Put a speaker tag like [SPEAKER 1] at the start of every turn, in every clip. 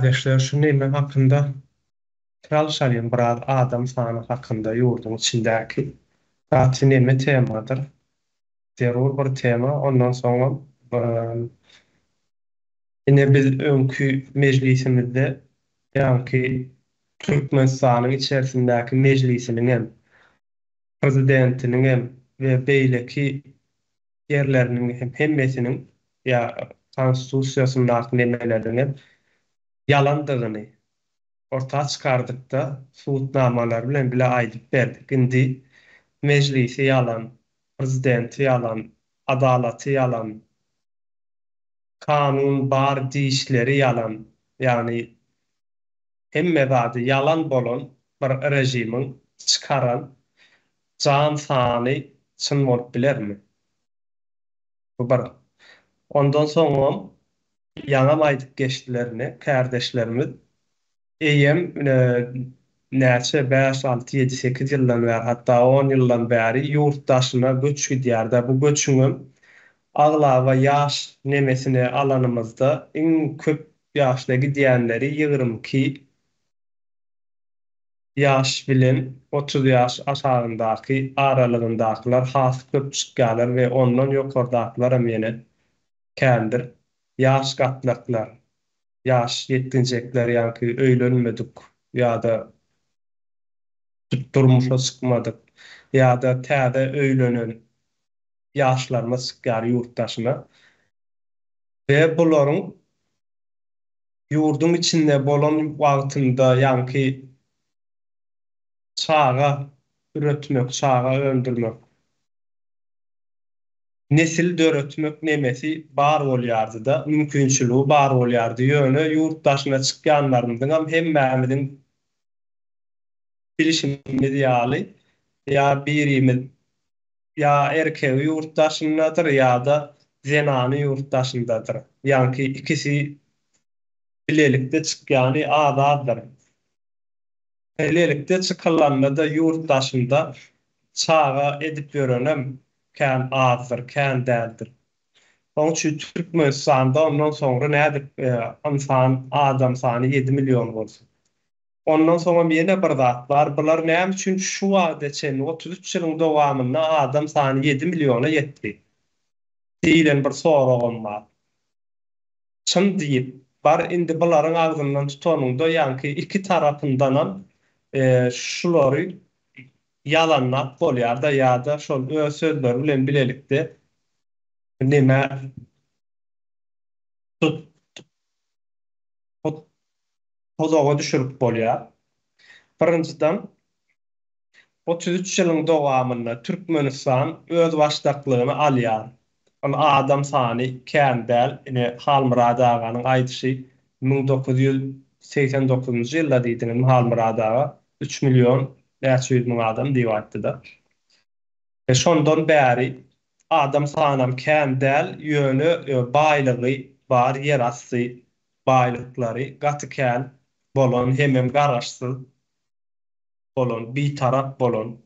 [SPEAKER 1] Kardeşler şu neyme hakkında çalışalım biraz adam sany hakkında yurdun içindäki gaty neme temadır. Zerur bir tema ondan soňra eee, ine biz öňkü mejlisimizde ýa-ni Türkmenistanyň içerisindäki mejlisiniň hem prezidentiniň hem we beýleki yerleriniň hem hemmesiniň ýa konstitusiýasynyň nemeleriniň hem yalandygyny ortağa çıkardık da suutnamalar bilen bile aýdyp berdik. Indi meclisi yalan, prezidenti yalan, adalaty yalan, kanun bar diýişleri yalan. Ýani hemme zady yalan bolan bir rejimiň çıkaran jan sany çyn bolup bilermi? Bu bir. Ondan soňra ýaňa aýdyp geçdilerini kardeşlerimiz eýem näçe 5, 6, 7, 8 ýyldan bäri hatda 10 ýyldan bäri ýurtdaşyna göç gidýär-de. Bu göçüňem aglawa ýaş nemesine alanymyzda iň köp ýaşda gidýänleri 22 ýaş bilen 30 ýaş aşagyndaky aralygyndakylar has köp çykýarlar we ondan ýokardakylar hem ýene kändir. Ýaş gatlaklar, ýaş ýetginjekler ýa-ni öýlenmedik ýa-da durmuşa çykmadyk ýa-da täze öýlenen ýaşlarymyz çykýar ýurtdaşyna we bularyň ýurdun içinde bolan wagtynda ýa-ni çaga üretmek, çaga öldürmek, nesil döretmek nemesi bar bolýardy-da, mümkinçiligi bar bolýardy. Ýöne ýurtdaşyna çykýanlarymyzyň hemmämiziň bilişimiz ýaly ýa birimiz ýa erkegi ýurtdaşyndadyr ýa-da zenany ýurtdaşyndadyr. Ýani ikisi bilelikde çykýany azaddyr. Bilelikde çykylanda da ýurtdaşynda çaga edip ýörenem kän azdyr, kän däldir. Onuň üçin Türkmenistanda ondan soňra nädir? Insan adam sany 7 milyon bolsun. Ondan soňra ýene bir zat bar. Bular näme üçin şu wagtça 33 ýylyň dowamynda adam sany 7 milyona ýetdi? Diýilen bir soragym bar. Çyn diýip bar indi bularyň agzyndan tutanynda ýa-ni iki tarapyndanam şulary yalanlap bolýar-da ýa-da şol öz sözleri bilen bilelikde nime pozaga düşürüp bolýar. Birinciden 33 ýylyň dowamynda Türkmenistan öz başdaklygyny alýar. Ol adam sany kän däl, ine Halmurad aganyň aýdysy 1989-njy ýylda diýdiňim Halmurad aga 3 milyon 500 000 adam diýip aýtdy-da. Şondan bäri adam sanam kän däl, ýöne baýlygy bar, ýerasty baýlyklary gaty kän bolan hemem garaşsyz bolan, bir tarap bolan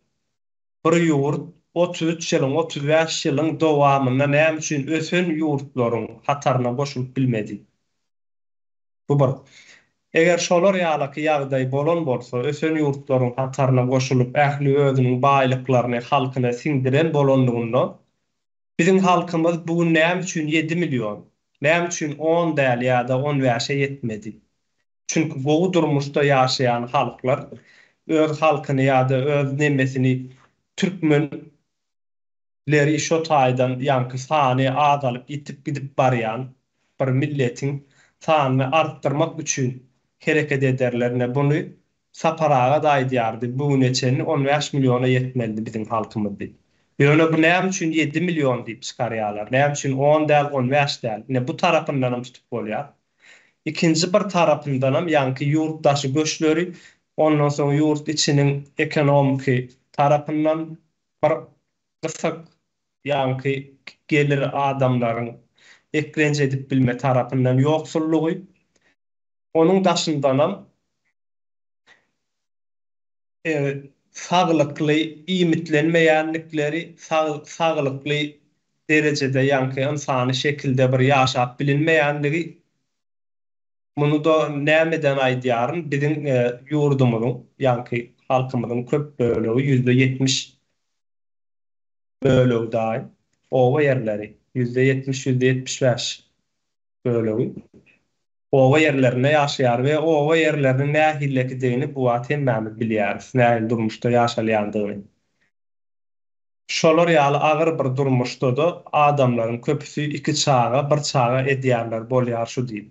[SPEAKER 1] bir ýurt 33 ýylyň 35 ýylyň dowamynda näme üçin ösen ýurtlaryň hataryna goşulyp bilmedi. Bu bir. Eger şolar ýalyky ýagdaý bolan bolsa, ösen ýurtlaryň hataryna goşulyp ähli özüniň baýlyklaryny halkyna siňdiren bolandygyndan biziň halkymyz bugün näme üçin 7 milyon, näme üçin 10 däl ýa-da 15'e ýetmedi? Çünki gowy durmuşda ýaşaýan halklar öz halkyny ýa-da öz nemesini Türkmenleri işo taýdan ýa-ni sany azalyp ýitip gidip barýan bir milletiň sanyny artdyrmak üçin hereket ederler. Bunu saparaga da aýdýardy. Bu neçeni 15 milyona ýetmeli biziň halkymyz diýip. Ýöne bu näme üçin 7 milyon diýip çykarýarlar? Näme üçin 10 däl 15 däl? Bu tarapyndan tutup bolýar. İkinci bir tarapyndanam ýa-ni ýurtdaşy göçleri, ondan soň ýurt içiniň ekonomiki tarapyndan bir gysyk ýa-ni gelir adamlaryň eklenje edip bilme tarapyndan ýoksullugy, onuň daşyndanam saglykly imitlenmeýänlikleri, saglykly derejede ýa-ni insany şekilde bir ýaşap bilinmeýänligi Bunu da nämeden aýdýaryn bizim ýurdumyzyň, ýa-ni halkymyzyň köp bölegi %70 bölegi daý owa ýerleri %70-%75 bölegi owa ýerlerine ýaşaýar we owa ýerleriniň nähillekidigini bu wagt hemmämiz bilýäris, nähil durmuşda ýaşalýandygyny. Şolar ýaly agyr bir durmuşda da adamlaryň köpüsi iki çaga, bir çaga edýärler bolýar şu diýip.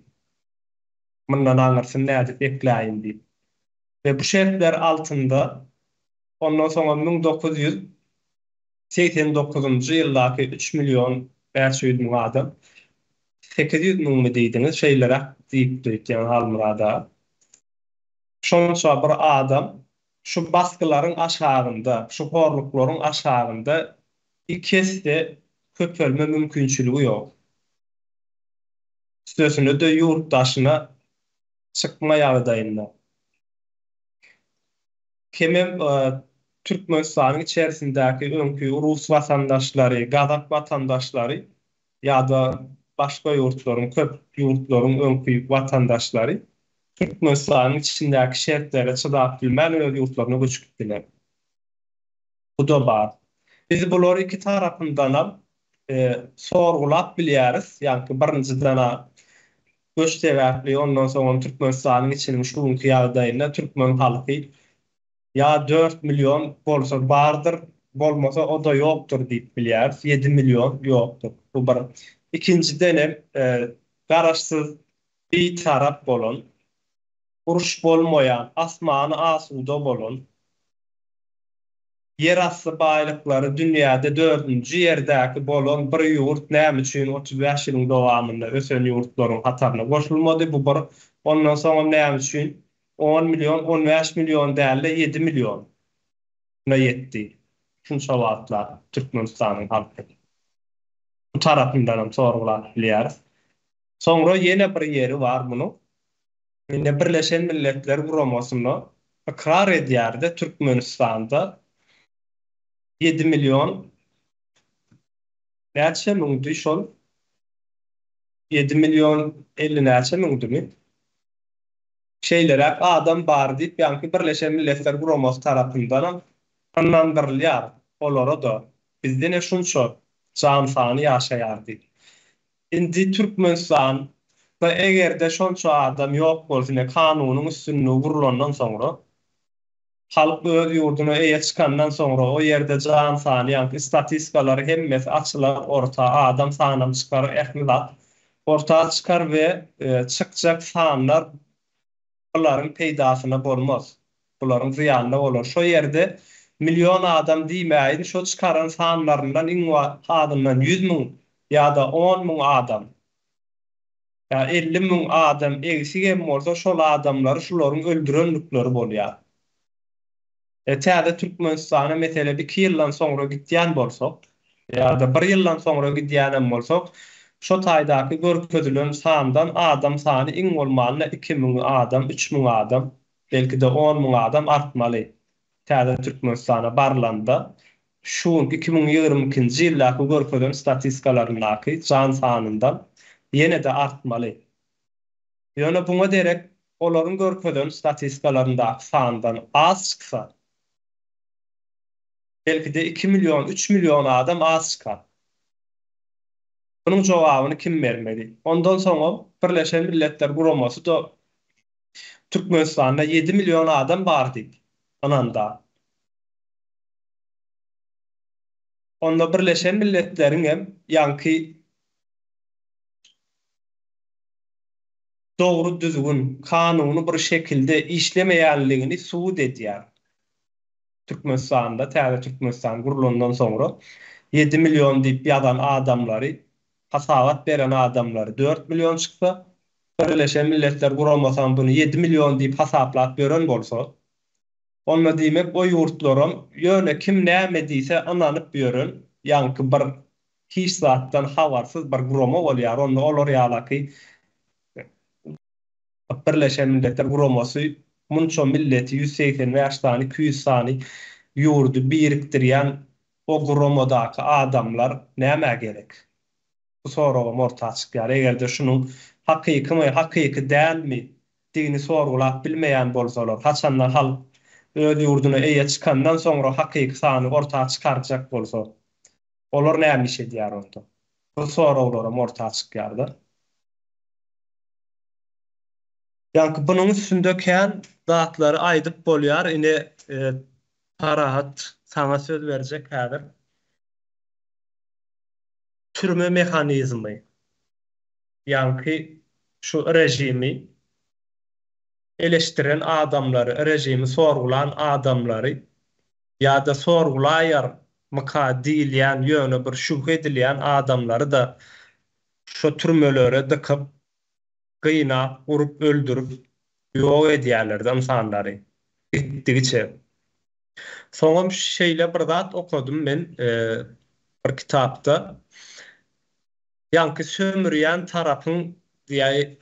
[SPEAKER 1] Mundan aňyrsyn nädip ekläýin diýip. Ve bu şertler altında ondan soňra 1989-njy ýyldaky 3 milyon 500 000 adam 800 000 mi diýdiňiz şeýlere diýip ýa-ni halmyrada. Şonça bir adam şu baskılaryň aşagynda, şu horluklaryň aşagynda ikisi köpelme mümkinçiligi ýok. Sözüne de ýurtdaşyna çykma ýagdaýynda. Kemem Türkmenistanyň içerisindäki öňkü Rus watandaşlary, Gazak watandaşlary ýa-da başga ýurtlaryň, köp ýurtlaryň öňkü watandaşlary Türkmenistanyň içindäki şertlere çydap bilmän öz ýurtlaryna göçüpdiler. Bu da bar. Biz bulary iki tarapyndan sorgulap bilýäris. Ýa-ni birinciden göç sebäpli ondan soň Türkmenistanyň içiniň şuňky ýagdaýynda türkmen halky ya 4 milyon bolsa bardır, bolmasa o da yoktur diýip bilýäris. 7 milyon yoktur. Bu bir. İkinciden garaşsyz bir tarap bolan, uruş bolmayan, asmany asuda bolan, yer asty baýlyklary dünýäde 4-nji ýerdäki bolan bir ýurt näme üçin 35 ýylyň dowamında ösen ýurtlaryň hataryna goşulmady. Bu bir. Ondan soň näme üçin 10 milyon, 15 milyon däli 7 milyon na ýetdi. Şunça wagtlar Türkmenistanyň halky. Bu tarapyndan hem sorgulap bilýäris. Soňra ýene bir ýeri bar bunu. Ýene Birleşen Milletler Guramasyna ikrar edýärdi Türkmenistanda 7 milyon näçe müňdi şol? 7 milyon 50 näçe müňdimi? Şeylere adam bar diýip, ýa-ni Birleşen Milletler Guramasy tarapyndan anlandyrylýar. Olara da bizde ne şunça can sany ýaşaýar diýip. Indi Türkmenistan da egerde şonça adam ýok bolsa, kanunyň üstünlügi gurulandan soňra halk öz ýurduna eýe çykandan soňra o ýerde can sany, ýa-ni statistikalar hemmesi açylar, orta adam sanam çykar, ähmilat orta çykar we çykjak sanlar olaryň peýdasyna bolmaz. Bularyň ziýanyna bolar. Şo ýerde milyon adam diýmäýin, şo çykaran sanlaryndan iň adamdan 100 000 ýa-da 10 000 adam. Ya 50 000 adam egsi bolsa şol adamlary şolaryň öldürenlikleri bolýar. Täze Türkmenistana mesele 2 ýyldan soňra gitýän bolsak, ýa-da 1 ýyldan soňra gitýän bolsak, şo taýdaky görkezülen sandan adam sany iň bolmaly 2000 adam, 3000 adam, belki de 10 000 adam artmaly. Täze Türkmenistana barlanda şu 2022-nji ýyldaky görkezülen statistikalarynaky can sanyndan ýene de artmaly. Ýöne buňa derek olaryň görkezülen statistikalaryndaky sandan az çyksa, belki de 2 milyon, 3 milyon adam az çykar. Bunun jogabyny kim bermeli? Ondan soňra Birleşen Milletler Guramasy da Türkmenistanda 7 milyon adam bar diýip. Ananda. Onda Birleşen Milletleriň hem ýa-ni dogry düzgün kanuny bir şekilde işlemeýänligini suwut edýär. Türkmenistanda, täze Türkmenistan gurulandan soňra 7 milyon diýip ýazan adamlary, hasabat beren adamlary 4 milyon çyksa, Birleşen Milletler Guramasyny bunu 7 milyon diýip hasaplap beren bolsa, onda diýmek o ýurtlaryň ýöne kim näme diýse ananyp beren, ýa-ni bir hiç zatdan habarsyz bir gurama bolýar. Onda olar ýalaky Birleşen Milletler Guramasy munça milleti 180 tany, 200 tany ýurdu birikdirýän o guramadaky adamlar näme gerek? Bu soraga orta çykýar. Egerde şunuň hakyky my, hakyky dälmi diňini sorgulap bilmeýän bolsalar, haçanlar halk öz ýurduna eýe çykandan soňra hakyky sany ortaga çykarjak bolsa, olar näme iş edýär onda? Bu sorawlarym ortaga çykýardy. Ýa-ni bunyň üstünde kän zatlary aýdyp bolýar. Ine Parahat sana söz berjek häzir. Türme mehanizmi, ýa-ni şu rejimi eleştiren adamlary, rejimi sorgulan adamlary ýa-da sorgulaýar myka diýilýän ýöne bir şüphe edilýän adamlary da şu türmelere dıkyp, gynap, urup, öldürüp ýok edýärler insanlary. Gitdigiçe. Soňam şeýle bir zat okudum men bir kitapda. Ýa-ni sömürýän tarapyň diýäi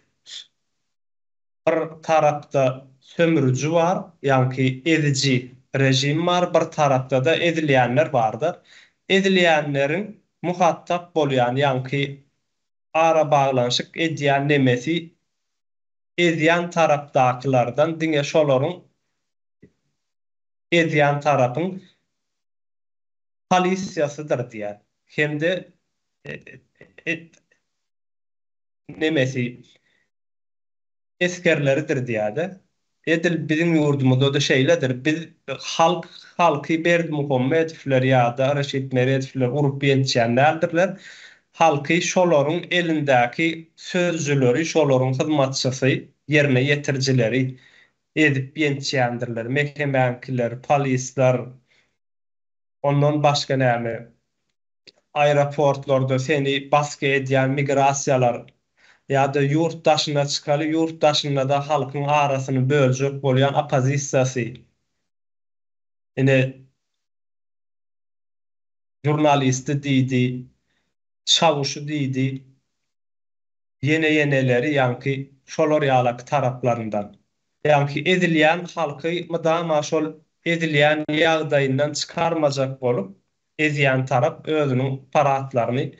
[SPEAKER 1] bir tarapda sömürücü bar, ýa-ni edici rejim bar, bir tarapda da edilýänler bardyr. Edilýänleriň muhatap bolýan, ýa-ni ara baglanşyk edýän nemesi edýän tarapdakylardan diňe şolaryň edýän tarapyň polisiýasydyr diýär. Hemde nemesi eskerleridir diýäde. Edil bizim ýurdumyzda da şeýledir. Biz halky Berdimuhamedowler ýa-da Reşit Meredowler urup ýetýänlerdirler. Halky şolaryň elindäki sözcüleri, şolaryň hyzmatçysy, ýerine ýetirjileri edip ýetýändirler. Mehkemäkiler, polisler, ondan başga näme? Aeroportlarda seni baskı edýän migrasiýalar ýa-da ýurt daşyna çykaly, ýurt daşynda da halkyň arasyny böljek bolýan opozisiýasy. Ine jurnalisti diýdi, çawuşy diýdi, ýene-ýeneleri ýa-ni şolar ýalak taraplaryndan. Ýa-ni edilýän halky mydama şol edilýän ýagdaýyndan çykarmajak bolup, edýän tarap özüniň paratlaryny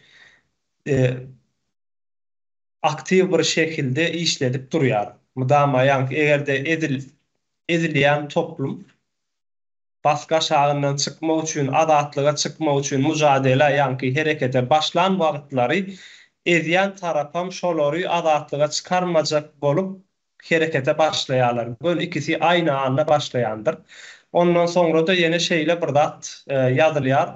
[SPEAKER 1] aktiv bir şekilde işledip durýar. Mydama ýa-ni egerde edilýän toplum baska şagyndan çykmak üçin, adatlyga çykmak üçin mücadele ýa-ni herekete başlan wagtlary edýän tarapam şolary adatlyga çykarmajak bolup herekete başlaýarlar. Bu ikisi aýna anda başlaýandyr. Ondan soňra da ýene şeýle bir zat ýazylýar.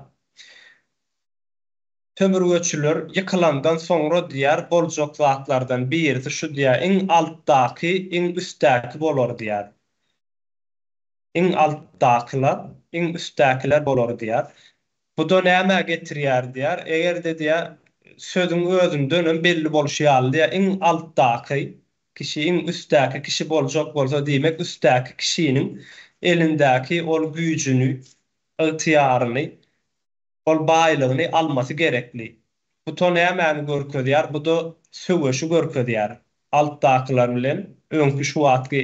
[SPEAKER 1] Tömürgöçüler ýykylandan soňra diýär boljak zatlardan birisi şu diýär, iň altdaky, iň üstdäki bolar diýär. Iň altdakylar, iň üstdäkiler bolar diýär. Bu da näme getirýär diýär? Egerde diýär sözüň özünden belli bolşy ýaly diýär, iň altdaky kişi, iň üstdäki kişi boljak bolsa diýmek üstdäki kişiniň elindäki ol güýjüni, ygtyýaryny, ol baýlygyny almasy gerekli. Bu to näme görkezýär? Bu da söwüşi görkezýär. Altdakylar bilen öňkü şu wagtky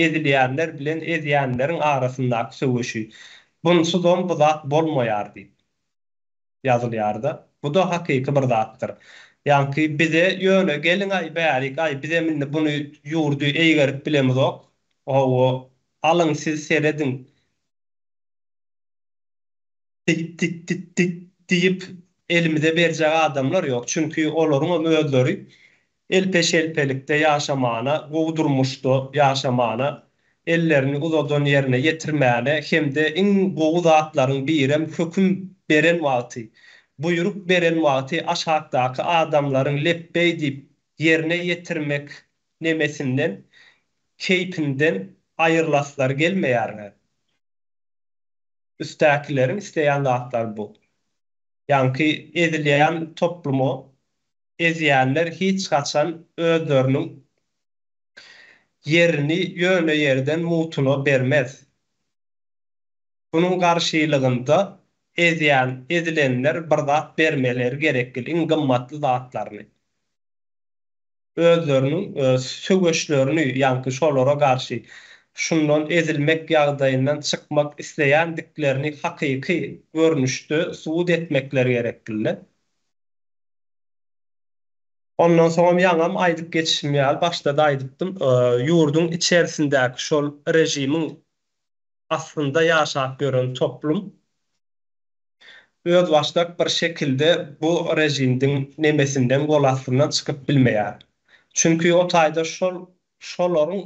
[SPEAKER 1] edilýänler bilen edýänleriň arasyndaky söwüşi. Bunsuz bu zat bolmaýar diýip ýazylýarda. Bu da hakyky bir zatdyr. Ýa-ni bize ýöne gelin ay bärik ay bize minni bunu ýurdu eýgerip bilemizok. O alyň siz seredin diýip elimize berjek adamlar ýok. Çünki olaryň özleri elpeşelpelikde ýaşamana, gowdurmuşdy ýaşamana, ellerini uzadan ýerine ýetirmäne hemde iň gowy zatlaryň birem höküm beren wagty, buyruk beren wagty aşagdaky adamlaryň leppey diýip ýerine ýetirmek nemesinden, keypinden aýyrlaslar gelmeýärler. Üstdäkilerin isleýän zatlar bu. Ýa-ni edilýän toplumu ezýänler hiç gaçan özleriniň yerini ýöne ýerden mutuna bermez. Bunun garşylygynda edilenler bir zat bermeleri gerekli, iň gymmatly zatlaryny. Özleriniň söwüşlerini ýa-ni şolara garşy şundan ezilmek ýagdaýyndan çykmak isleýändiklerini hakyky görnüşde subut etmekleri gerekli. Ondan sonra ýaňam aýdyp geçişim ýaly başda aýdypdym. Ýurdun içerisindäki şol rejimiň aslında ýaşap gören toplum öz başlak bir şekilde bu rejimden nemesinden golasından çıkıp bilmeýär. Çünkü o taýda şolaryň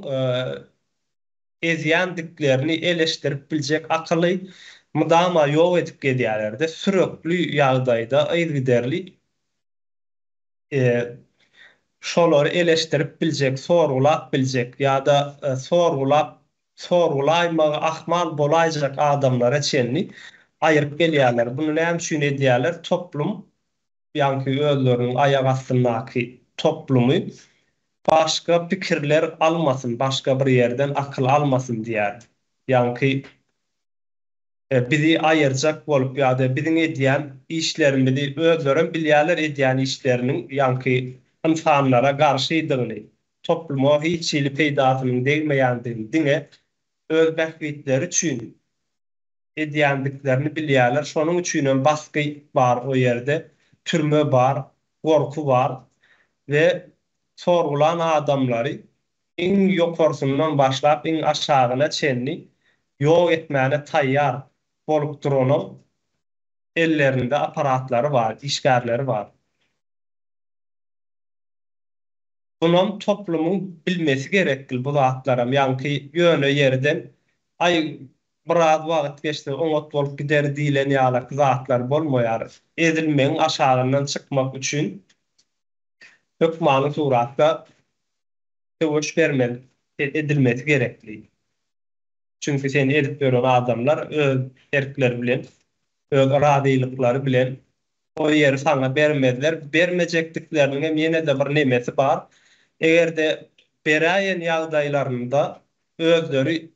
[SPEAKER 1] ezýändiklerini eleşdirip biljek akyly mydama ýok edip gedýärler-de sürekli ýagdaýda aýrygiderli şolary eleşdirip biljek, sorgulap biljek ýa-da sorgulaýmagy ahmal bolaýjak adamlara çenli aýryp gelýärler. Bunu näme üçin edýärler? Toplum, ýa-ni özleriniň aýak astyndaky toplumy başga pikirler almasyn, başga bir ýerden akyl almasyn diýär. Ýa-ni bizi aýyrjak bolup ýa-da biziň edýän işlerimizi özlerim bilýärler edýän işleriniň ýa-ni insanlara garşydygyny, topluma hiç ýyly peýdasynyň degmeýändigini diňe öz bähgitleri üçin edýändiklerini bilýärler. Şonuň üçin basky bar o ýerde, türme bar, gorku bar we sorgulan adamlary iň ýokarsynyň başlap iň aşagyna çenli ýok etmäne taýýar bolup duranyň ellerinde aparatlary bar, işgärleri bar. Bunun toplumun bilmesi gerekli bu zatlaram. Ýa-ni ýöne ýerden ay biraz wagt geçdi, oňat bolup gider diýilen ýaly zatlar bolmaýar. Edilmeň aşagyndan çykmak üçin hökmany suratda töwüş bermeli edilmesi gerekli. Çünkü seni edip gören adamlar öz erkleri bilen, öz radylyklary bilen o ýeri sana bermediler. Bermejekdikleriniň hem ýene de bir nemesi bar. Egerde beraýen ýagdaýlarynda özleri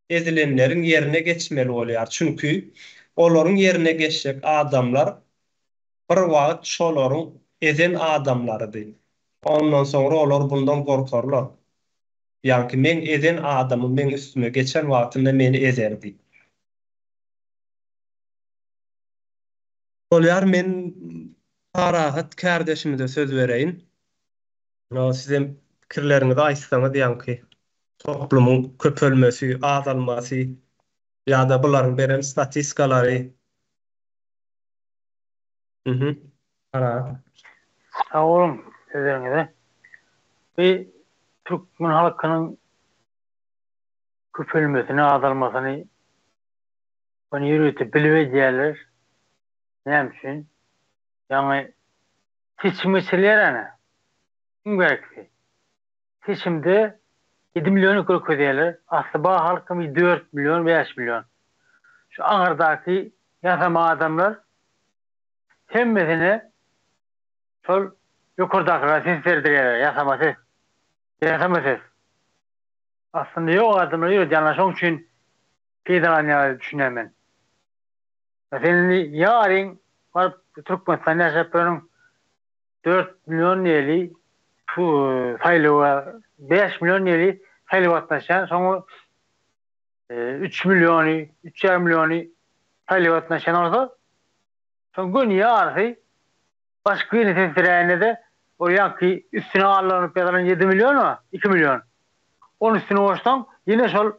[SPEAKER 1] ezilenlerin yerine geçmeli bolýar. Çünkü olaryň yerine geçecek adamlar bir wagt şolaryň ezen adamlarydy. Ondan sonra olar bundan gorkarlar. Ýa-ni men ezen adamym men üstüme geçen wagtynda meni ezerdi. Bolýar men parahat kardeşime söz bereýin. No sizem pikirlerinizi aýtsaňyz ýa-ni toplumun köpölmesi, azalmasy ýa-da bularyň beren statistikalary. Ara.
[SPEAKER 2] Sağ olun sözlerinize. Bir Türkmen halkının köpülmesini, azalmasını bunu yürütüp bilmeyecekler. Ne için? Yani seçimçiler gerekli. Seçimde 7 milyonu ködiyorlar. Aslında halkımız 4 milyon, 5 milyon. Şu Ankara'daki yasama adamlar hemmesine sol yukarıdakiler seslerdiler. Yasama ses. Aslında yok adamlar yok. Yani onun için peydalanıyor düşünüyorum ben. Senin yarın var Türkmenistan yaşayanın 4 milyon yeli sayılı var. 5 milyon yeli sayılı vatandaşlar. Sonra 3 milyonu, 3,5 milyonu sayılı vatandaşlar olsa sonra gün yarısı başka bir seslerine de oraya ki üstüne ağırlanıp yalan 7 milyon mu? 2 milyon. Onun üstüne olsan yine sol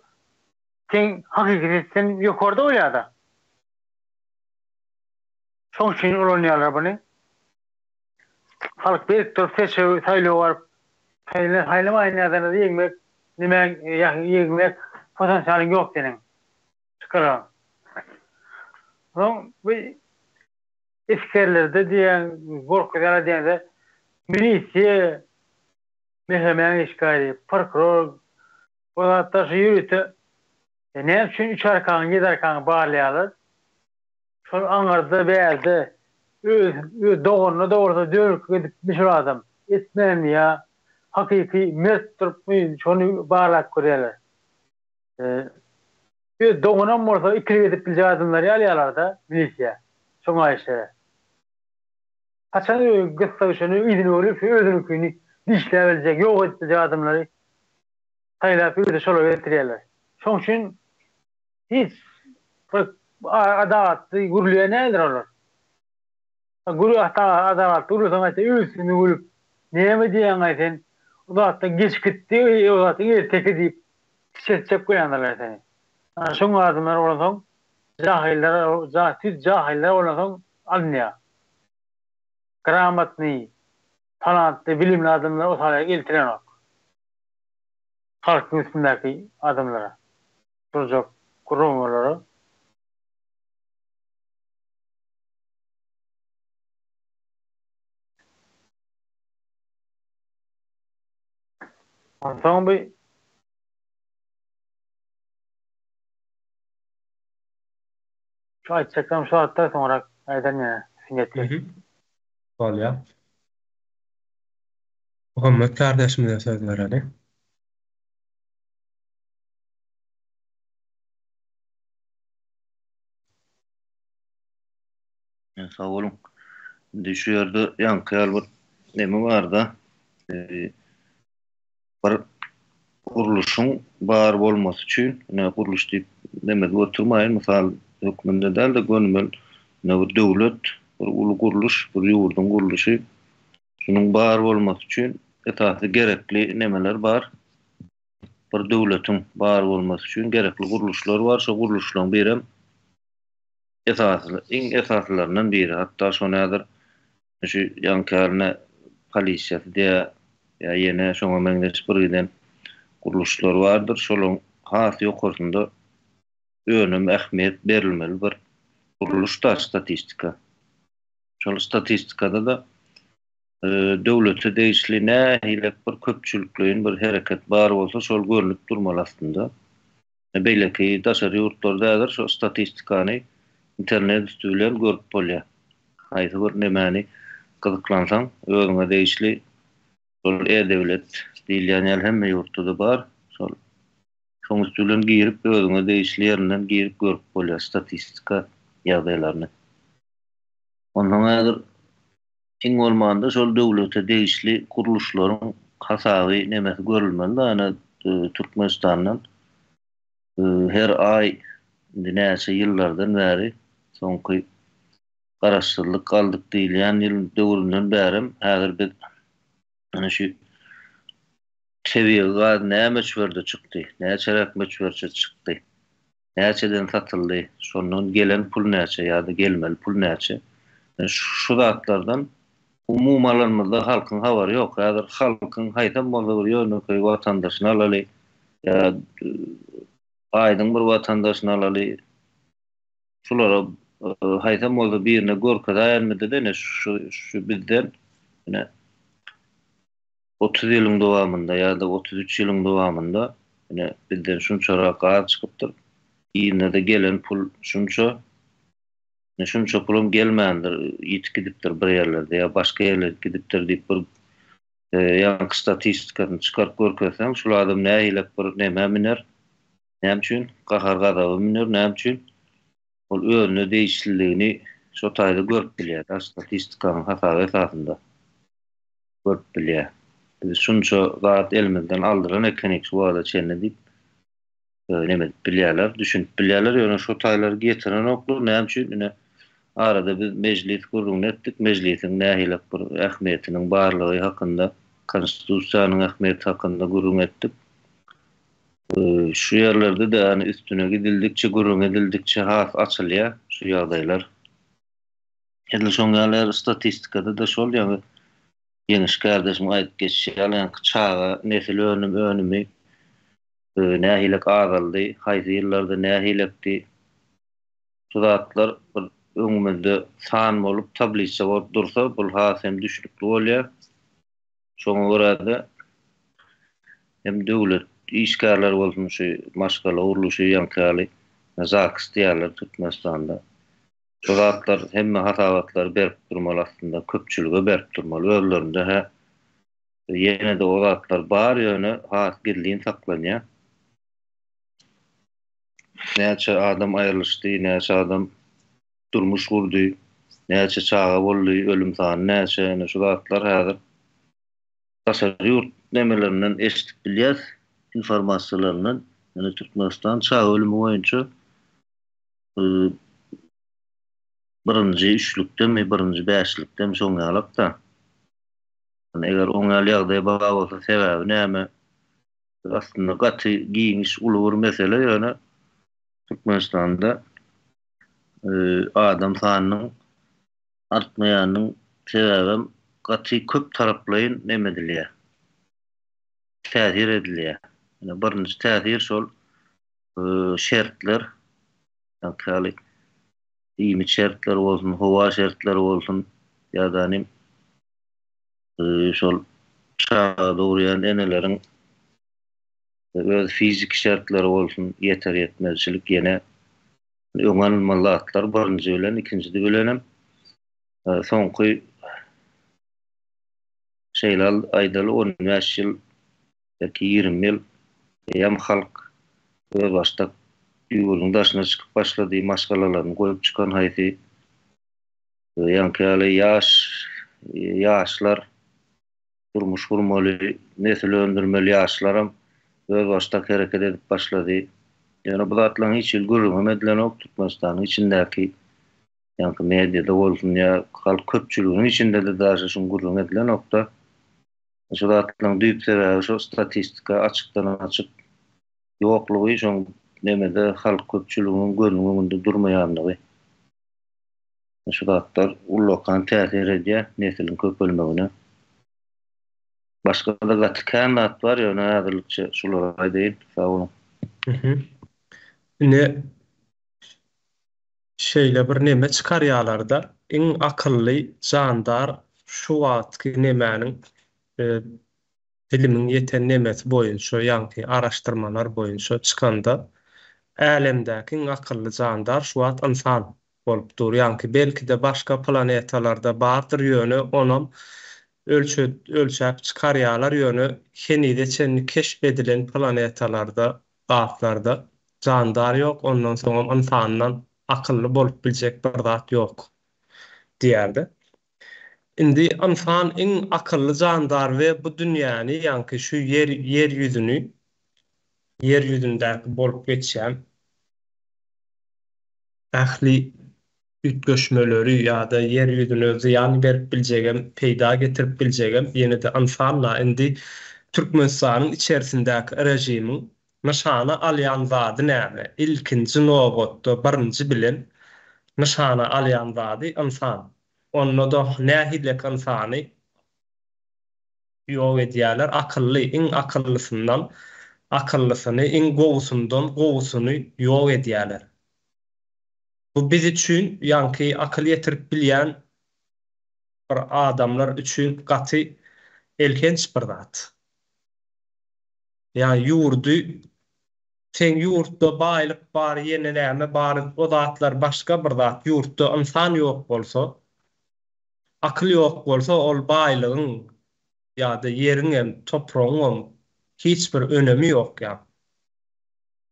[SPEAKER 2] sen hakikati sen yukarıda oluyor da. Son için olanıyorlar bunu. Halk bir tür sayılı var. Sayılı aynı adına yemek, yemek potansiyeli yok senin. Çıkaralım. Son bir iskerlerde diyen, korkuyorlar diyen de milisiye, mehmemen işgali, prokuror, o da taşı yürütü. Ne için 3 arkanı, 7 arkanı bağlayalar. Sonra Ankara'da bir yerde doğruda diyor ki gitmiş o adam. Etmem ya. Hakiki mert durup şunu bağlak koyuyorlar. Doğunan mı olsa ikili edip bilce adımları alıyorlar da milisiye. Sonra işlere. Kaçan gısta şunu izin olup özünün köyünü dişleyebilecek yok edip bilce adımları sayılar bir de şöyle getiriyorlar. Son için hiç adaletli guruluyor nedir olur? Guru hata adalat urusan ayta üstünü bulup neme diýen aýtyn. Uzatdan geç gitdi, uzatdan erteki diýip çetçep goýanlar seni. Şoň adamlar olasoň jahiller, jahiller olasoň alnya. Gramatny, talatly, bilimli adamlar o hale geltiren ok. Halkyň üstündäki adamlara. Çocuk kurumaları. Soň bir şu aýtjakam şu hatda soňra aýdan ýa sinetdi.
[SPEAKER 1] Bolýar. Muhammed kardeşimize söz verelim.
[SPEAKER 3] Sağ olun. Şu yerde yankıyal bir nemi var da bir kuruluşun bar bolması üçin ne kuruluş diýip demek oturmaýyn. Misal hökümde däl de gönümen ne bir döwlet, bir ulu kuruluş, bir ýurdun kuruluşy şunun bar bolması üçin etatly gerekli nemeler bar. Bir döwletiň bar bolması üçin gerekli kuruluşlar bar. Şu kuruluşlaryň birem esasly, iň esaslaryndan biri. Hatda şonadyr şu ýankyarna polisiýasy diýe ýa ýene şoňa meňzeş bir giden kuruluşlar bardyr. Şolaryň hasy ýokursunda önem, ähmiýet berilmeli bir kuruluş da statistika. Şol statistikada da döwlete deýişli nähilek bir köpçüliklüğin bir hereket bar bolsa şol görünüp durmaly aslında. Beýleki daşary ýurtlardagdyr şu statistikany internet üstünden görüp bolýar. Haýsy bir nemeni gyzyklansaň özüňe deýişli şol e-dewlet diýilýän ýer hemme ýurtda bar. Şoň üstünden girip özüňe deýişli ýerinden girip görüp bolýar statistika ýagdaýlaryny. Ondan aýdyr iň bolmanda şol döwlete deýişli kuruluşlaryň hasaby nemesi görülmeli da ana Türkmenistanyň her ay näçe ýyllardan bäri soňky garaşdyrlyk galdyk diýilýän ýyl döwründen bäri häzir biz ana şu seviýe gaz näme çörde çykdy, näçe meçwerçe çykdy, näçeden satyldy, şondan gelen pul näçe ýa-da gelmeli pul näçe. Şu zatlardan umumalanmada halkyň habary ýok. Häzir halkyň haýdan bolsa bir ýöneköý watandaşyny alaly ýa aýdyň bir watandaşyny alaly. Şulara haýdan bolsa birine görke daýanmady da şu bizden ine 30 ýylyň dowamında ýa-da 33 ýylyň dowamında ine bizden şunçara gaz çykypdyr. Ýene de gelen pul şunça şunça pulum gelmändir, ýitip gidipdir bir ýerlerde ýa başga ýerlere gidipdir diýip bir ýanky statistikasyny çykaryp görkezsem şol adam nähilek bir neme miner, näme üçin gahar gadaby miner, näme üçin ol özüne deýişliligini şo taýda görüp bilýär, statistikanyň hasaby esasında görüp bilýär. Biz şunça zat elimizden aldyran ekonomik wada çenne diýip neme bilýärler, düşünüp bilýärler, ýöne şo taýlary getiren oklar näme üçin ine arada biz meclis gurulun etdik. Meclisin nähilek bir ähmiýetiniň barlygy hakynda, konstitusiýanyň ähmiýeti hakynda gurulun etdik. Şu ýerlerde de yani üstüne gidildikçe, gurulun edildikçe has açylýar şu ýagdaýlar. Ýa-da şoň ýaly statistikada da şol ýa-da ýeňiş kardeşim aýdyp geçýär, ýa-da çağa, nesil önümi nähilek azaldy, haýsy ýyllarda nähilekdi. Şu zatlar bir öňümizde san bolup tablisa bolup dursa bul hasem düşnükli bolýar. Şoňa görä de hem döwlet işgärler bolsun şu maşgala uruluşy ýankaly zaks diýerler Türkmenistanda. Şu zatlar hemme hasabatlar berip durmaly aslında köpçülüge berip durmaly. Özlerinde ýene de o zatlar bar ýöne has girliğin saklanýar. Näçe adam aýrylşdy, näçe adam durmuş gurdy, näçe çağa boldy, ölüm sany näçe, şu zatlar häzir daşary ýurt nemelerinden eşitip bilýär, informasiýalaryny. Türkmenistan çağa ölümi boýunça birinji üçlükde mi, birinji beşlikde mi soň ýalyp da. Eger oňa ýagdaý baga bolsa sebäbi näme? Aslında gaty giýmiş ulugur mesele ýöne Türkmenistanda adam sanynyň artmaýanyň sebäbi gaty köp taraply näme edilýär? Täzir edilýär. Birinji täzir şol şertler, ýa-ni iými şertler bolsun, howa şertleri bolsun, ýa-da şol çağa dogurýan eneleriň öz fizik şertleri bolsun, yeter yetmezçilik ýene öňalmalar birinji bilen ikinjide bilenem. Soňky şeýler aýdaly 10 ýyl ýa-ki 20 ýyl ýam halk öz başda ýurduň daşyna çykyp başlady, maskalalarını goýup çykan haýsy ýa-ki ýaşlar durmuş gurmaly, nesil öndürmeli ýaşlaram öz başda hereket edip başlady. Ýöne bu zatlaryň hiç ilgili edilen ok Türkmenistanyň içindäki ýa-ki mediada bolsun ýa halk köpçüliginiň içinde de daşy şuň gurrun edilen okda. Şu zatlaryň düýp sebäbi şu statistika açykdan açyk ýoklugy şoň nemede halk köpçüliginiň gönlüňde durmaýanlygy. Şu zatlar ullukan täsir edýär nesiliň köpelmegine. Başga da gaty kanat bar ýöne häzirlikçe şulara aýdyn. Sag bolun.
[SPEAKER 1] Ne şeýle bir neme çykarýarlarda iň akylly jandar şu wagtky nemäniň ilimiň ýeten nemesi boýunça ýa-ni araşdyrmalar boýunça çykanda älemdäki iň akylly jandar şu wagt insan bolup dur. Ýa-ni belki de başga planetalarda bardyr ýöne onam ölçäp çykarýarlar ýöne henide çenli keşf edilen planetalarda, gaplarda jandar ýok, ondan soň insandan akylly bolup biljek bir zat ýok diýerdi. Indi insan iň akylly jandar we bu dünýäni ýa-ni şu yer ýüzündäki bolup geçýän ähli ütgöşmeleri ýa-da yer ýüzüne zyýan berip biljegem, peýda getirip biljegem ýene-de insanla indi Türkmenistanyň içerisindäki rejimiň nişana alýan zady näme? İlkinji nowbatda birinji bilen nişana alýan zady insan. Onda da nähilek insany ýok edýärler, akylly, iň akyllysyndan akyllysyny, iň gowusundan gowusuny ýok edýärler. Bu biz üçin ýa-ni akyl ýetirip bilýän bir adamlar üçin gaty elkenç bir zat. Ýa ýurdu sen ýurtda baýlyk bar, ýene näme bar, o zatlar başga bir zat. Ýurtda insan ýok bolsa, akyl ýok bolsa, ol baýlygyň ýa-da ýeriň hem topragyň hiç bir önemi ýok ýa.